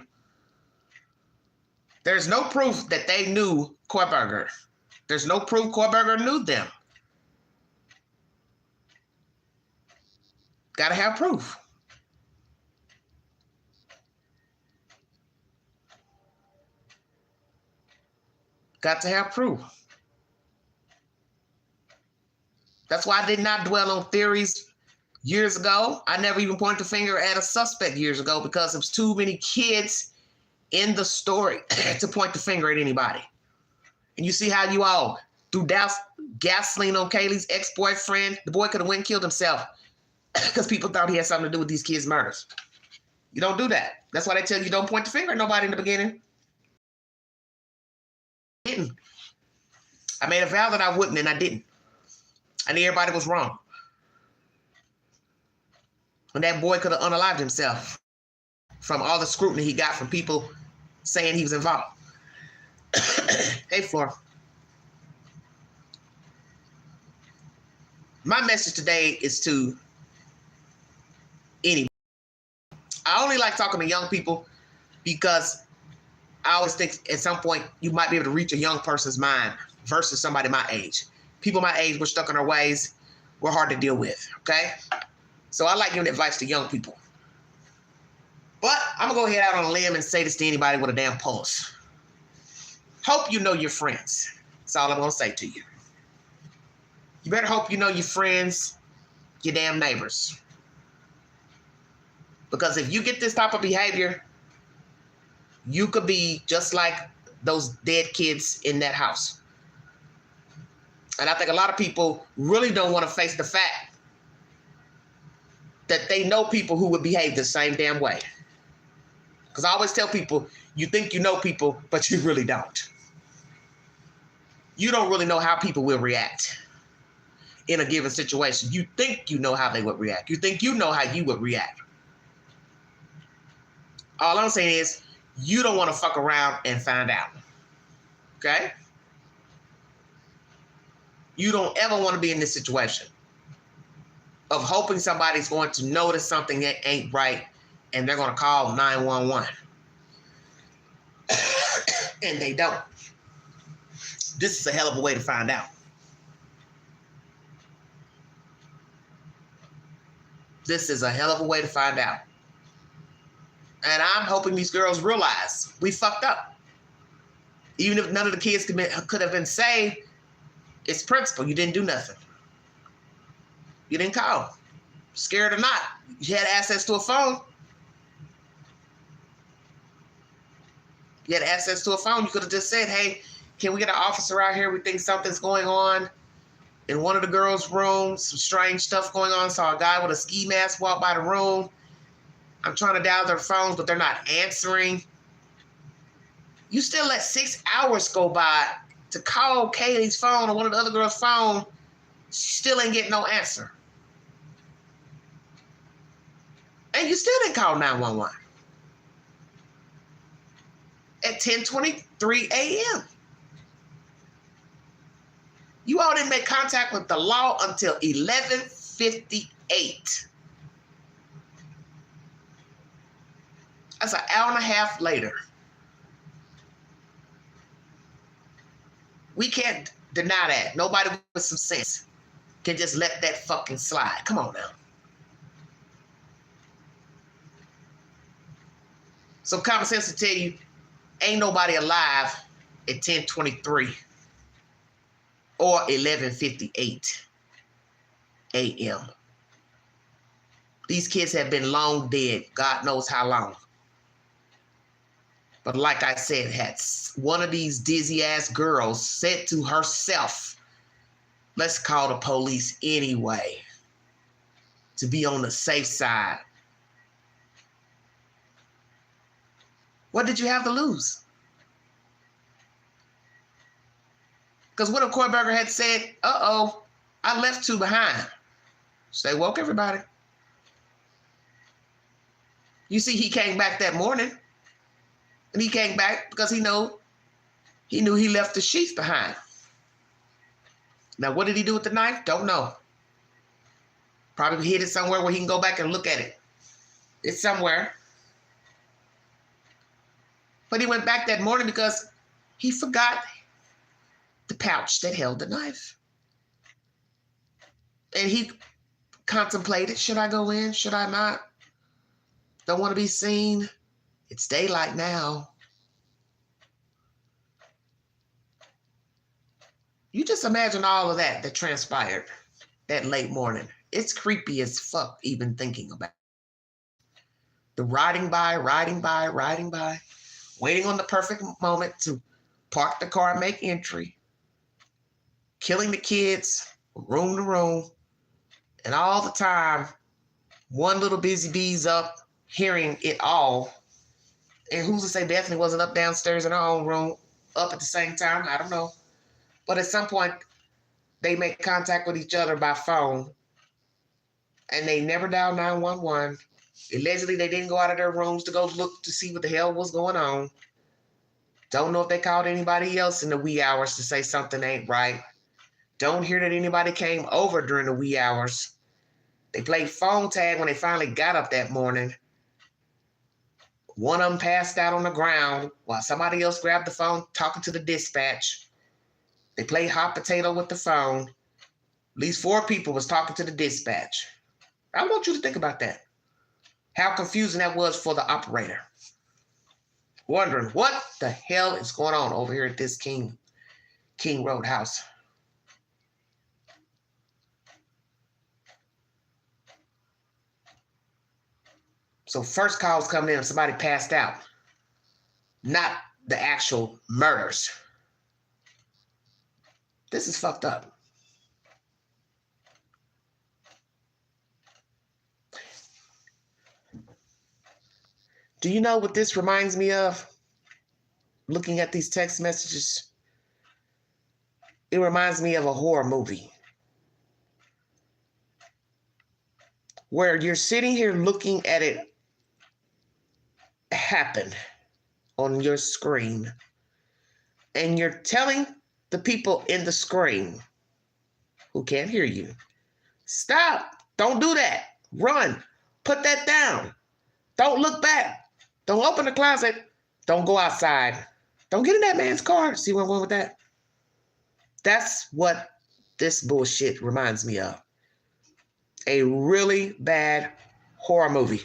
There's no proof that they knew Kohlberger. There's no proof Kohlberger knew them. Got to have proof. Got to have proof. That's why I did not dwell on theories years ago. I never even pointed the finger at a suspect years ago because there was too many kids in the story to point the finger at anybody. And you see how you all threw gasoline on Kaylee's ex-boyfriend. The boy could have went and killed himself because people thought he had something to do with these kids' murders. You don't do that. That's why they tell you don't point the finger at nobody in the beginning. I didn't. I made a vow that I wouldn't, and I didn't. I knew everybody was wrong. And that boy could have unalived himself from all the scrutiny he got from people saying he was involved. Hey, Flora. My message today is to anybody. I only like talking to young people because I always think at some point you might be able to reach a young person's mind versus somebody my age. People my age, we're stuck in our ways. We're hard to deal with, okay? So I like giving advice to young people. But I'm going to go ahead out on a limb and say this to anybody with a damn pulse. Hope you know your friends. That's all I'm going to say to you. You better hope you know your friends, your damn neighbors. Because if you get this type of behavior, you could be just like those dead kids in that house. And I think a lot of people really don't want to face the fact that they know people who would behave the same damn way. Because I always tell people, you think you know people, but you really don't. You don't really know how people will react in a given situation. You think you know how they would react. You think you know how you would react. All I'm saying is, you don't want to fuck around and find out. Okay? You don't ever want to be in this situation of hoping somebody's going to notice something that ain't right and they're going to call 911. And they don't. This is a hell of a way to find out. This is a hell of a way to find out. And I'm hoping these girls realize we fucked up. Even if none of the kids could have been saved, it's principle. You didn't do nothing. You didn't call. Scared or not, you had access to a phone. You had access to a phone. You could have just said, hey, can we get an officer out here? We think something's going on in one of the girls' rooms. Some strange stuff going on. Saw a guy with a ski mask walk by the room. I'm trying to dial their phones, but they're not answering. You still let 6 hours go by to call Kaylee's phone or one of the other girls' phone. She still ain't getting no answer. And you still didn't call 911. At 10:23 a.m. You all didn't make contact with the law until 11:58. That's an hour and a half later. We can't deny that. Nobody with some sense can just let that fucking slide. Come on now. So common sense will tell you, ain't nobody alive at 10:23 or 11:58 a.m. These kids have been long dead. God knows how long. But like I said, had one of these dizzy-ass girls said to herself, let's call the police anyway to be on the safe side. What did you have to lose? Because what if Kohlberger had said, uh-oh, I left two behind. Stay woke, everybody. You see, he came back that morning. And he came back because he knew he left the sheath behind. Now, what did he do with the knife? Don't know. Probably hid it somewhere where he can go back and look at it. It's somewhere. But he went back that morning because he forgot the pouch that held the knife. And he contemplated, should I go in? Should I not? Don't want to be seen. It's daylight now. You just imagine all of that transpired that late morning. It's creepy as fuck even thinking about it. The riding by, waiting on the perfect moment to park the car and make entry, killing the kids room to room, and all the time, one little busy bee's up hearing it all. And who's to say Bethany wasn't up downstairs in her own room, up at the same time? I don't know. But at some point, they make contact with each other by phone, and they never dialed 911. Allegedly, they didn't go out of their rooms to go look to see what the hell was going on. Don't know if they called anybody else in the wee hours to say something ain't right. Don't hear that anybody came over during the wee hours. They played phone tag when they finally got up that morning. One of them passed out on the ground while somebody else grabbed the phone talking to the dispatch. They played hot potato with the phone. At least 4 people was talking to the dispatch. I want you to think about that. How confusing that was for the operator. Wondering what the hell is going on over here at this King Road house. So first calls coming in, somebody passed out. Not the actual murders. This is fucked up. Do you know what this reminds me of? Looking at these text messages, it reminds me of a horror movie. Where you're sitting here looking at it happen on your screen, and you're telling the people in the screen who can't hear you, stop, don't do that, run, put that down, don't look back, don't open the closet, don't go outside, don't get in that man's car. See where I'm going with that? That's what this bullshit reminds me of. A really bad horror movie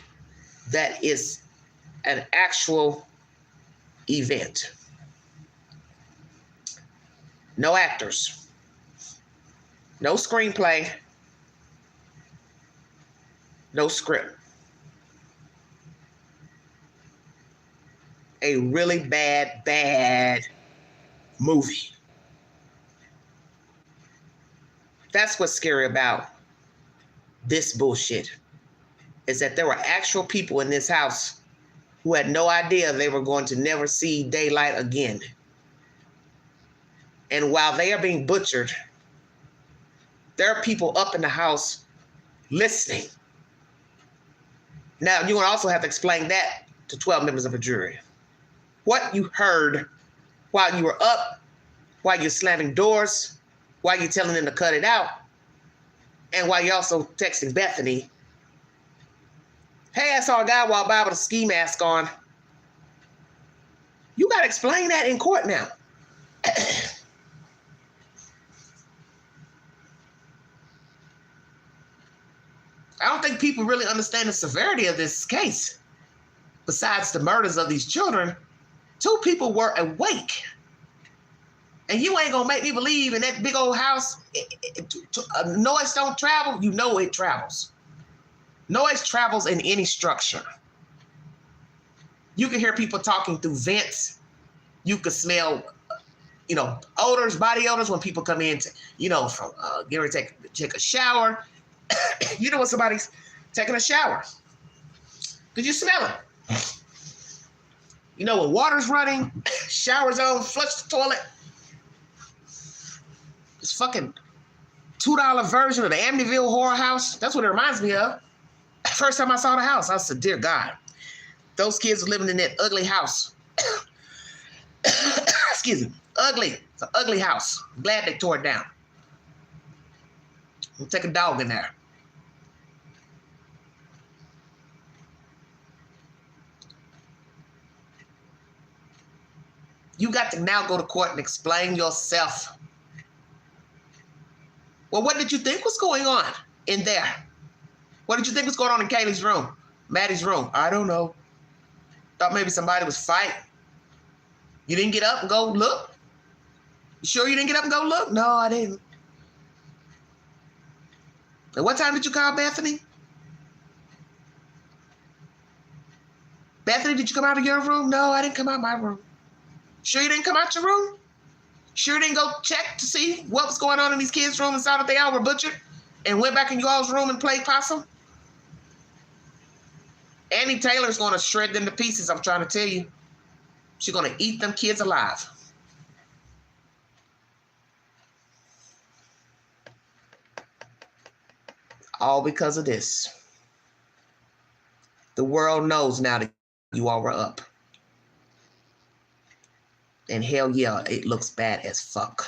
that is an actual event. No actors, no screenplay, no script. A really bad movie. That's what's scary about this bullshit, is that there were actual people in this house who had no idea they were going to never see daylight again. And while they are being butchered, there are people up in the house listening. Now, you're going to also have to explain that to 12 members of a jury. What you heard while you were up, while you're slamming doors, while you're telling them to cut it out, and while you're also texting Bethany, hey, I saw a guy walk by with a ski mask on. You got to explain that in court now. I don't think people really understand the severity of this case. Besides the murders of these children, 2 people were awake. And you ain't gonna make me believe in that big old house, noise don't travel. You know it travels. Noise travels in any structure. You can hear people talking through vents. You can smell, odors, body odors when people come in to, from getting ready to take a shower. You know when somebody's taking a shower, because you smell it. You know when water's running, shower's on, flush the toilet. This fucking $2 version of the Amityville Horror House. That's what it reminds me of. First time I saw the house, I said, dear God, those kids are living in that ugly house. Excuse me, ugly. It's an ugly house. I'm glad they tore it down. We'll take a dog in there. You got to now go to court and explain yourself. Well, what did you think was going on in there? What did you think was going on in Kaylee's room? Maddie's room? I don't know. Thought maybe somebody was fighting. You didn't get up and go look? You sure you didn't get up and go look? No, I didn't. And what time did you call Bethany? Bethany, did you come out of your room? No, I didn't come out of my room. Sure you didn't come out your room? Sure you didn't go check to see what was going on in these kids' room and saw that they all were butchered and went back in you all's room and played possum? Annie Taylor's going to shred them to pieces, I'm trying to tell you. She's going to eat them kids alive. All because of this. The world knows now that you all were up. And hell yeah, it looks bad as fuck.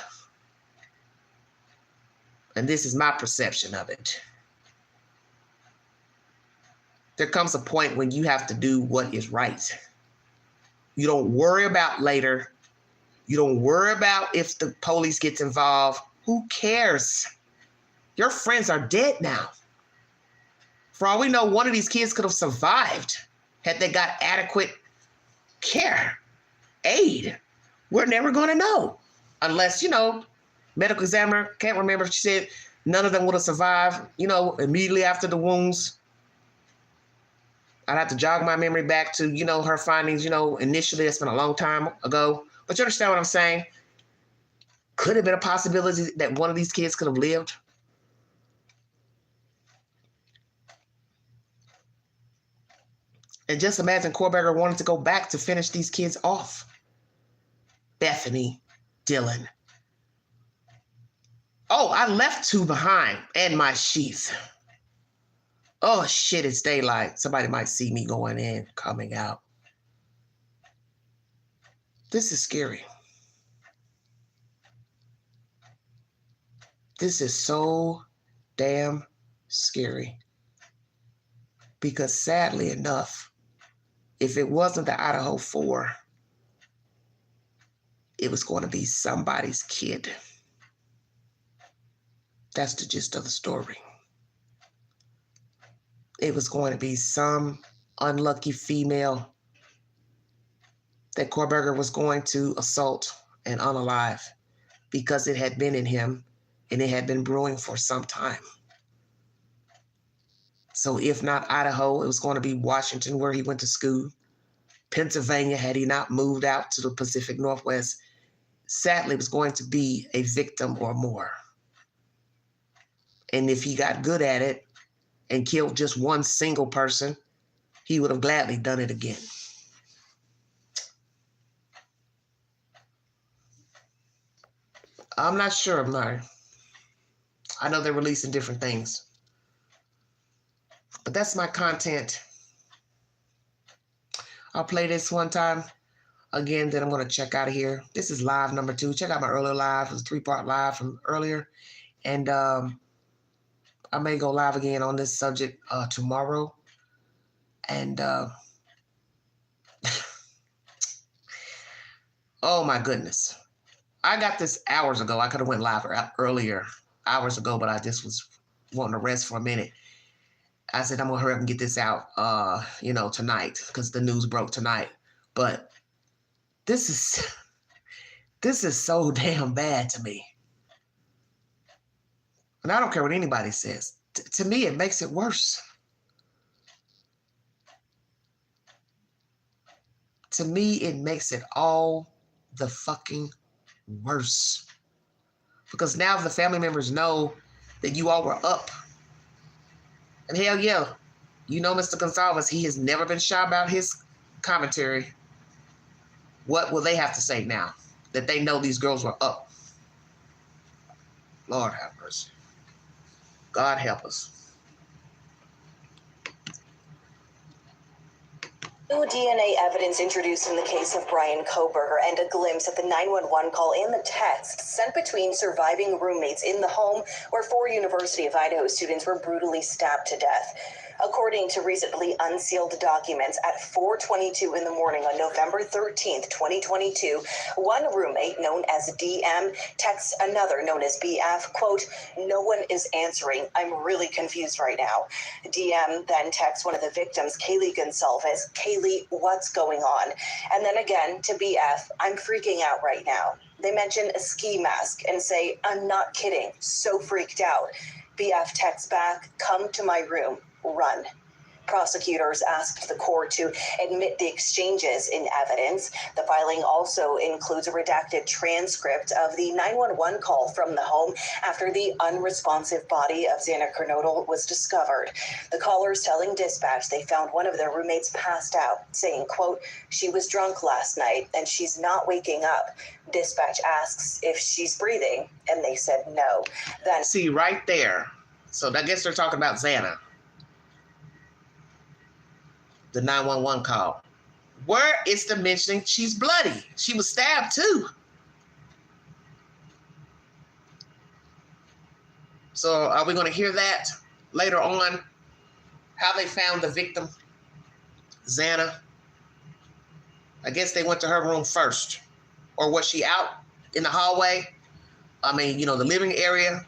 And this is my perception of it. There comes a point when you have to do what is right. You don't worry about later. You don't worry about if the police gets involved. Who cares? Your friends are dead now. For all we know, one of these kids could have survived had they got adequate care, aid. We're never going to know unless, medical examiner, can't remember if she said none of them would have survived, immediately after the wounds. I'd have to jog my memory back to, her findings, initially. It's been a long time ago. But you understand what I'm saying? Could have been a possibility that one of these kids could have lived. And just imagine Kohlberger wanted to go back to finish these kids off. Bethany, Dylan. Oh, I left 2 behind and my sheath. Oh, shit, it's daylight. Somebody might see me going in, coming out. This is scary. This is so damn scary. Because sadly enough, if it wasn't the Idaho 4, it was going to be somebody's kid. That's the gist of the story. It was going to be some unlucky female that Kohlberger was going to assault and unalive because it had been in him and it had been brewing for some time. So if not Idaho, it was going to be Washington, where he went to school. Pennsylvania, had he not moved out to the Pacific Northwest. Sadly, it was going to be a victim or more. And if he got good at it and killed just one single person, he would have gladly done it again. I'm not sure, Murray. I know they're releasing different things. But that's my content. I'll play this one time again, then I'm going to check out of here. This is live number 2. Check out my earlier live. It was a 3-part live from earlier. And I may go live again on this subject tomorrow. And oh my goodness. I got this hours ago. I could have went live earlier, hours ago, but I just was wanting to rest for a minute. I said, I'm going to hurry up and get this out, tonight, because the news broke tonight. But this is so damn bad to me. And I don't care what anybody says. To me, it makes it worse. To me, it makes it all the fucking worse. Because now the family members know that you all were up. And hell yeah, Mr. Gonzalez, he has never been shy about his commentary. What will they have to say now that they know these girls were up? Lord have mercy. God help us. New DNA evidence introduced in the case of Brian Kohlberger and a glimpse at the 911 call and the text sent between surviving roommates in the home where 4 University of Idaho students were brutally stabbed to death. According to recently unsealed documents, at 4:22 in the morning on November 13th, 2022, one roommate known as DM texts another known as BF, quote, "No one is answering. I'm really confused right now." DM then texts one of the victims, Kaylee Gonsalves, "Kaylee, what's going on?" And then again to BF, "I'm freaking out right now." They mention a ski mask and say, "I'm not kidding, so freaked out." BF texts back, "Come to my room, run." Prosecutors asked the court to admit the exchanges in evidence. The filing also includes a redacted transcript of the 911 call from the home after the unresponsive body of Xana Kernodle was discovered. The callers telling dispatch they found one of their roommates passed out, saying, quote, "She was drunk last night and she's not waking up." Dispatch asks if she's breathing, and they said no. Then see right there. So I guess they're talking about Xana. The 911 call. Where is the mentioning she's bloody? She was stabbed too. So are we going to hear that later on? How they found the victim, Xana? I guess they went to her room first. Or was she out in the hallway? I mean, you know, the living area,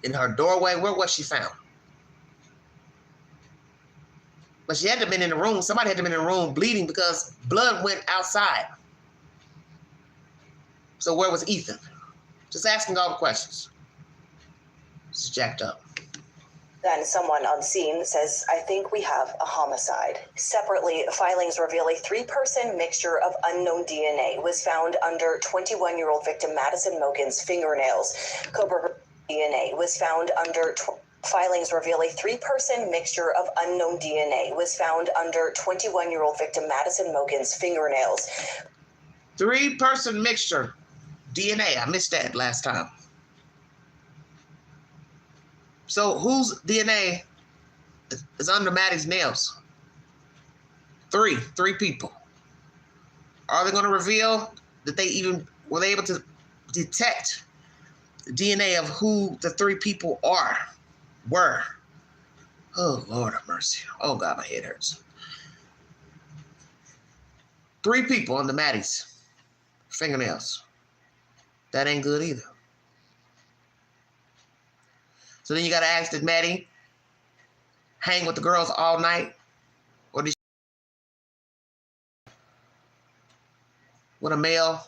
in her doorway. Where was she found? But she had to have been in the room. Somebody had to have been in the room bleeding because blood went outside. So where was Ethan? Just asking all the questions. It's jacked up. Then someone on scene says, "I think we have a homicide." Separately, filings reveal a 3-person mixture of unknown DNA was found under 21-year-old victim Madison Mogen's fingernails. Coburger DNA was found under... Filings reveal a 3-person mixture of unknown DNA was found under 21-year-old victim Madison Mogen's fingernails. 3-person mixture. DNA. I missed that last time. So whose DNA is under Maddie's nails? 3 people. Are they going to reveal that they even were able to detect the DNA of who the 3 people were? Oh, Lord have mercy. Oh, God, my head hurts. 3 people under Maddie's fingernails. That ain't good either. So then you got to ask, did Maddie hang with the girls all night? Or did she with a male?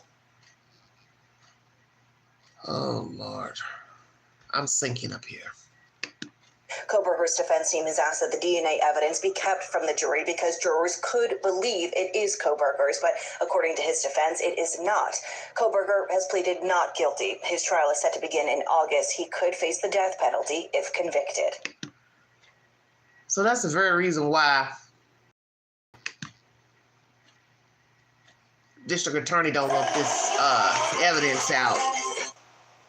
Oh, Lord. I'm sinking up here. Coburger's defense team has asked that the DNA evidence be kept from the jury because jurors could believe it is Coburger's, but according to his defense, it is not. Coburger has pleaded not guilty. His trial is set to begin in August. He could face the death penalty if convicted. So that's the very reason why district attorney don't want this evidence out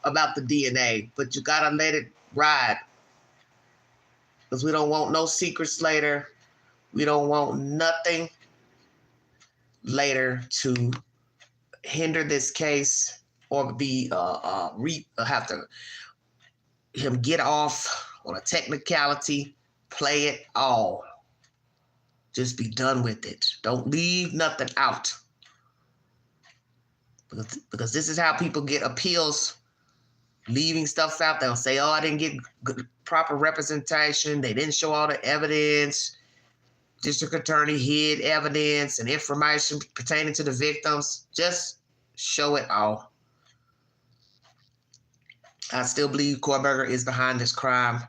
about the DNA, but you gotta let it ride. Because we don't want no secrets later. We don't want nothing later to hinder this case or be have to him get off on a technicality, play it all. Just be done with it. Don't leave nothing out. Because this is how people get appeals, leaving stuff out. They'll say, oh, I didn't get good, proper representation. They didn't show all the evidence. District attorney hid evidence and information pertaining to the victims. Just show it all. I still believe Coburger is behind this crime.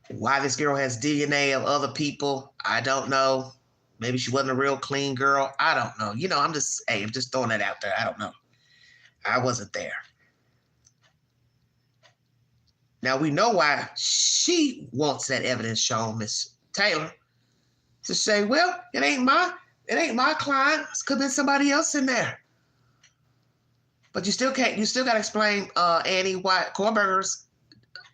Why this girl has DNA of other people, I don't know. Maybe she wasn't a real clean girl. I don't know. You know, I'm just throwing that out there. I don't know. I wasn't there. Now we know why she wants that evidence shown, Miss Taylor, to say, well, it ain't my client. It could have been somebody else in there. But you still got to explain, Annie, why Coburger's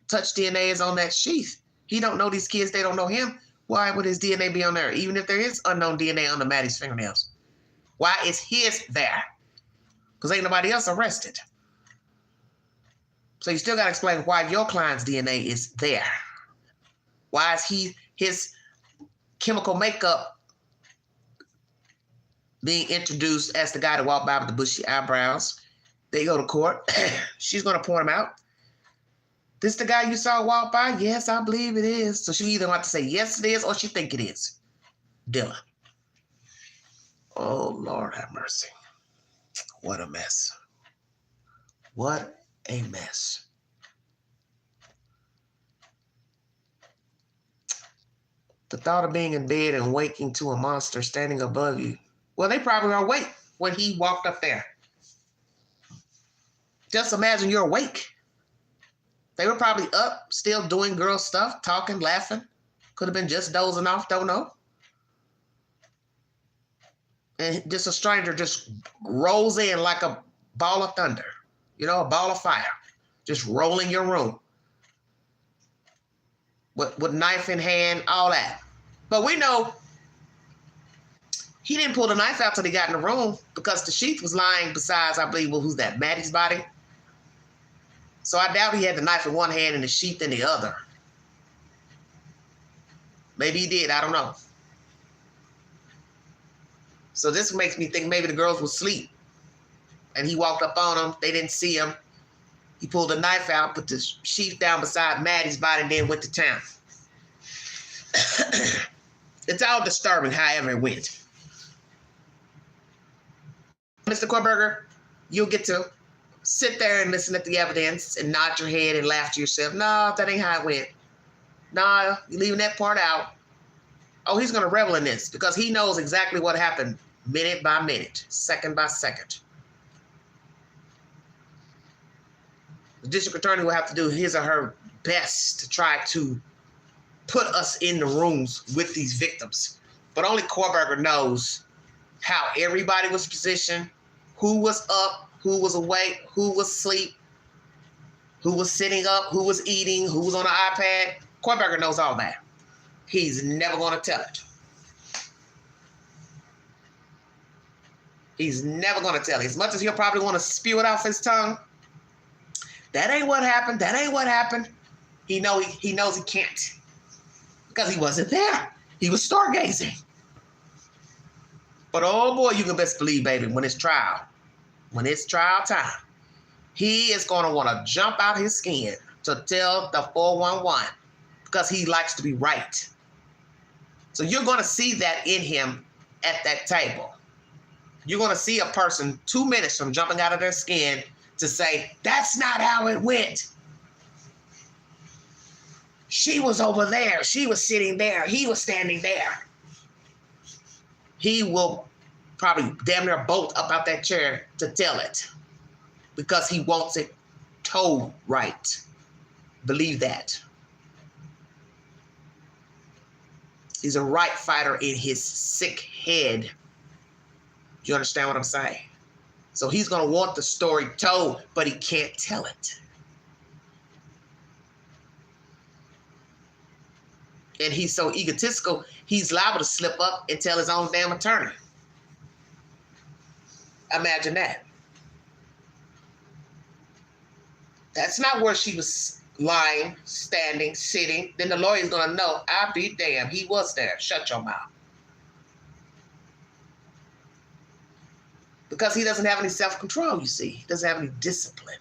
touch DNA is on that sheath. He don't know these kids, they don't know him. Why would his DNA be on there? Even if there is unknown DNA under Maddie's fingernails. Why is his there? Because ain't nobody else arrested. So you still got to explain why your client's DNA is there. Why is he his chemical makeup being introduced as the guy that walked by with the bushy eyebrows. They go to court. She's going to point him out. This the guy you saw walk by? Yes, I believe it is. So she either want to say yes it is or she think it is. Dylan. Oh, Lord have mercy. What a mess. What a mess. The thought of being in bed and waking to a monster standing above you. Well, they probably are awake when he walked up there. Just imagine you're awake. They were probably up, still doing girl stuff, talking, laughing. Could have been just dozing off, don't know. And just a stranger just rolls in like a ball of thunder. You know, a ball of fire. Just rolling your room. With knife in hand, all that. But we know he didn't pull the knife out till he got in the room because the sheath was lying besides, I believe, well, who's that, Maddie's body? So I doubt he had the knife in one hand and the sheath in the other. Maybe he did, I don't know. So this makes me think maybe the girls were asleep and he walked up on them. They didn't see him. He pulled the knife out, put the sheath down beside Maddie's body, and then went to town. It's all disturbing, however it went. Mr. Kohlberger, you'll get to sit there and listen at the evidence and nod your head and laugh to yourself. No, that ain't how it went. No, you're leaving that part out. Oh, he's going to revel in this because he knows exactly what happened minute by minute, second by second. The district attorney will have to do his or her best to try to put us in the rooms with these victims. But only Kohlberger knows how everybody was positioned, who was up, who was awake, who was asleep, who was sitting up, who was eating, who was on an iPad. Kohlberger knows all that. He's never going to tell it. He's never going to tell it. As much as he'll probably want to spew it off his tongue, that ain't what happened. That ain't what happened. He knows he can't because he wasn't there. He was stargazing. But oh boy, you can best believe, baby, when it's trial time, he is going to want to jump out his skin to tell the 411 because he likes to be right. So you're going to see that in him at that table. You're going to see a person 2 minutes from jumping out of their skin to say, that's not how it went. She was over there. She was sitting there. He was standing there. He will probably damn near bolt up out that chair to tell it because he wants it told right. Believe that. He's a right fighter in his sick head. Do you understand what I'm saying? So he's going to want the story told, but he can't tell it. And he's so egotistical, he's liable to slip up and tell his own damn attorney. Imagine that. That's not where she was lying, standing, sitting. Then the lawyer's going to know, I'll be damned, he was there. Shut your mouth. Because he doesn't have any self-control, you see. He doesn't have any discipline.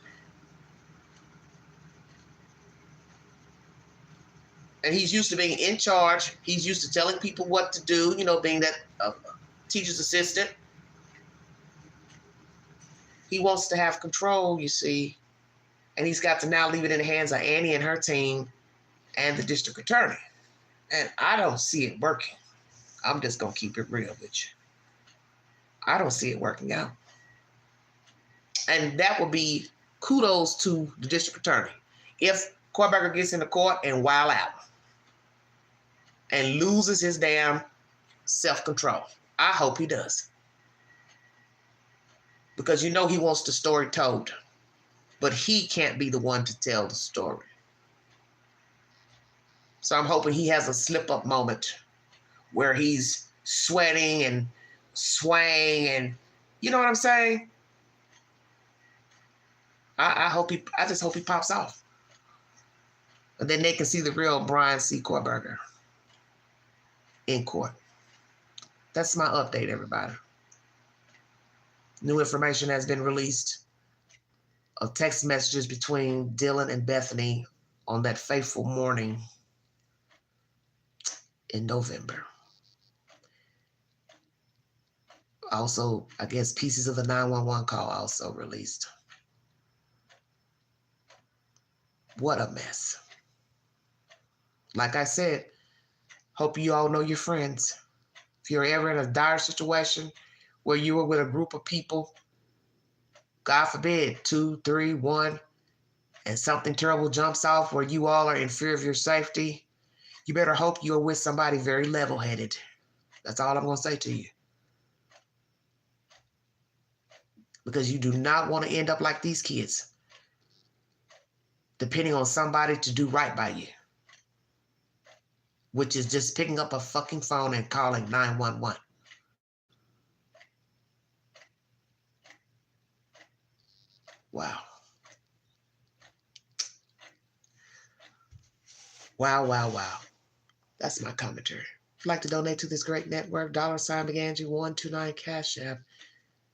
And he's used to being in charge. He's used to telling people what to do, you know, being that teacher's assistant. He wants to have control, you see. And he's got to now leave it in the hands of Annie and her team and the district attorney. And I don't see it working. I'm just going to keep it real with you. I don't see it working out. And that would be kudos to the district attorney. If Kohlberger gets into court and wild out and loses his damn self-control. I hope he does. Because you know he wants the story told. But he can't be the one to tell the story. So I'm hoping he has a slip-up moment where he's sweating and swaying and, you know what I'm saying? I just hope he pops off. And then they can see the real Brian C. Kohlberger. in court. That's my update, everybody. New information has been released of text messages between Dylan and Bethany on that fateful morning in November. Also, I guess pieces of the 911 call also released. What a mess. Like I said, hope you all know your friends. If you're ever in a dire situation where you were with a group of people, God forbid, 2, 3, 1, and something terrible jumps off where you all are in fear of your safety, you better hope you're with somebody very level-headed. That's all I'm going to say to you. Because you do not want to end up like these kids, depending on somebody to do right by you, which is just picking up a fucking phone and calling 911. Wow. Wow, wow, wow. That's my commentary. If you'd like to donate to this great network, $BigAngie129 Cash App.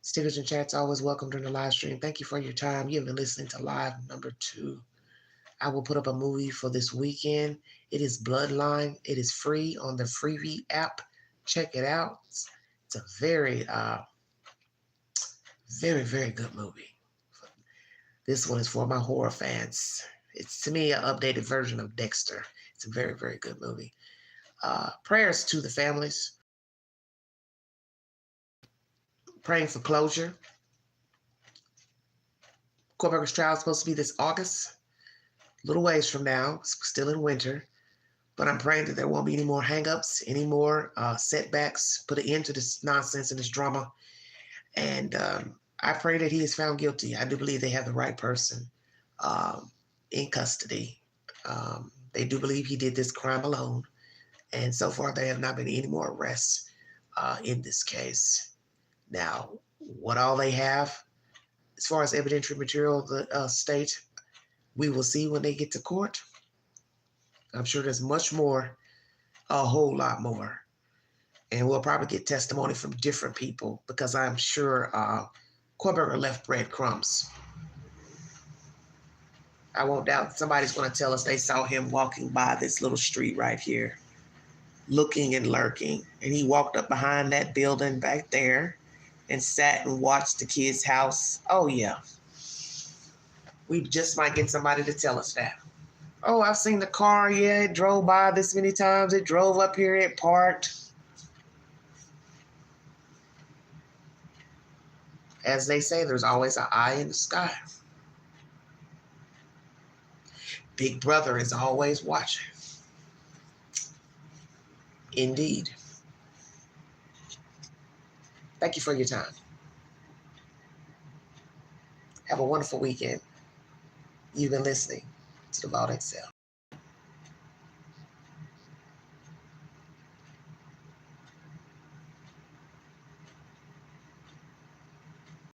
Stickers and chats always welcome during the live stream. Thank you for your time. You have been listening to live number 2. I will put up a movie for this weekend. It is Bloodline. It is free on the Freevee app. Check it out. It's a very, very, very good movie. This one is for my horror fans. It's, to me, an updated version of Dexter. It's a very, very good movie. Prayers to the families. Praying for closure. Kohlberger's trial is supposed to be this August. A little ways from now. It's still in winter. But I'm praying that there won't be any more hangups, any more setbacks. Put an end to this nonsense and this drama. And I pray that he is found guilty. I do believe they have the right person in custody. They do believe he did this crime alone. And so far, there have not been any more arrests in this case. Now, what all they have, as far as evidentiary material, the state, we will see when they get to court. I'm sure there's much more, a whole lot more. And we'll probably get testimony from different people because I'm sure Kohlberger left breadcrumbs. I won't doubt somebody's going to tell us they saw him walking by this little street right here, looking and lurking. And he walked up behind that building back there and sat and watched the kid's house. Oh, yeah. We just might get somebody to tell us that. Oh, I've seen the car. Yeah, it drove by this many times. It drove up here. It parked. As they say, there's always an eye in the sky. Big Brother is always watching. Indeed. Thank you for your time. Have a wonderful weekend. You've been listening to the Vault XL.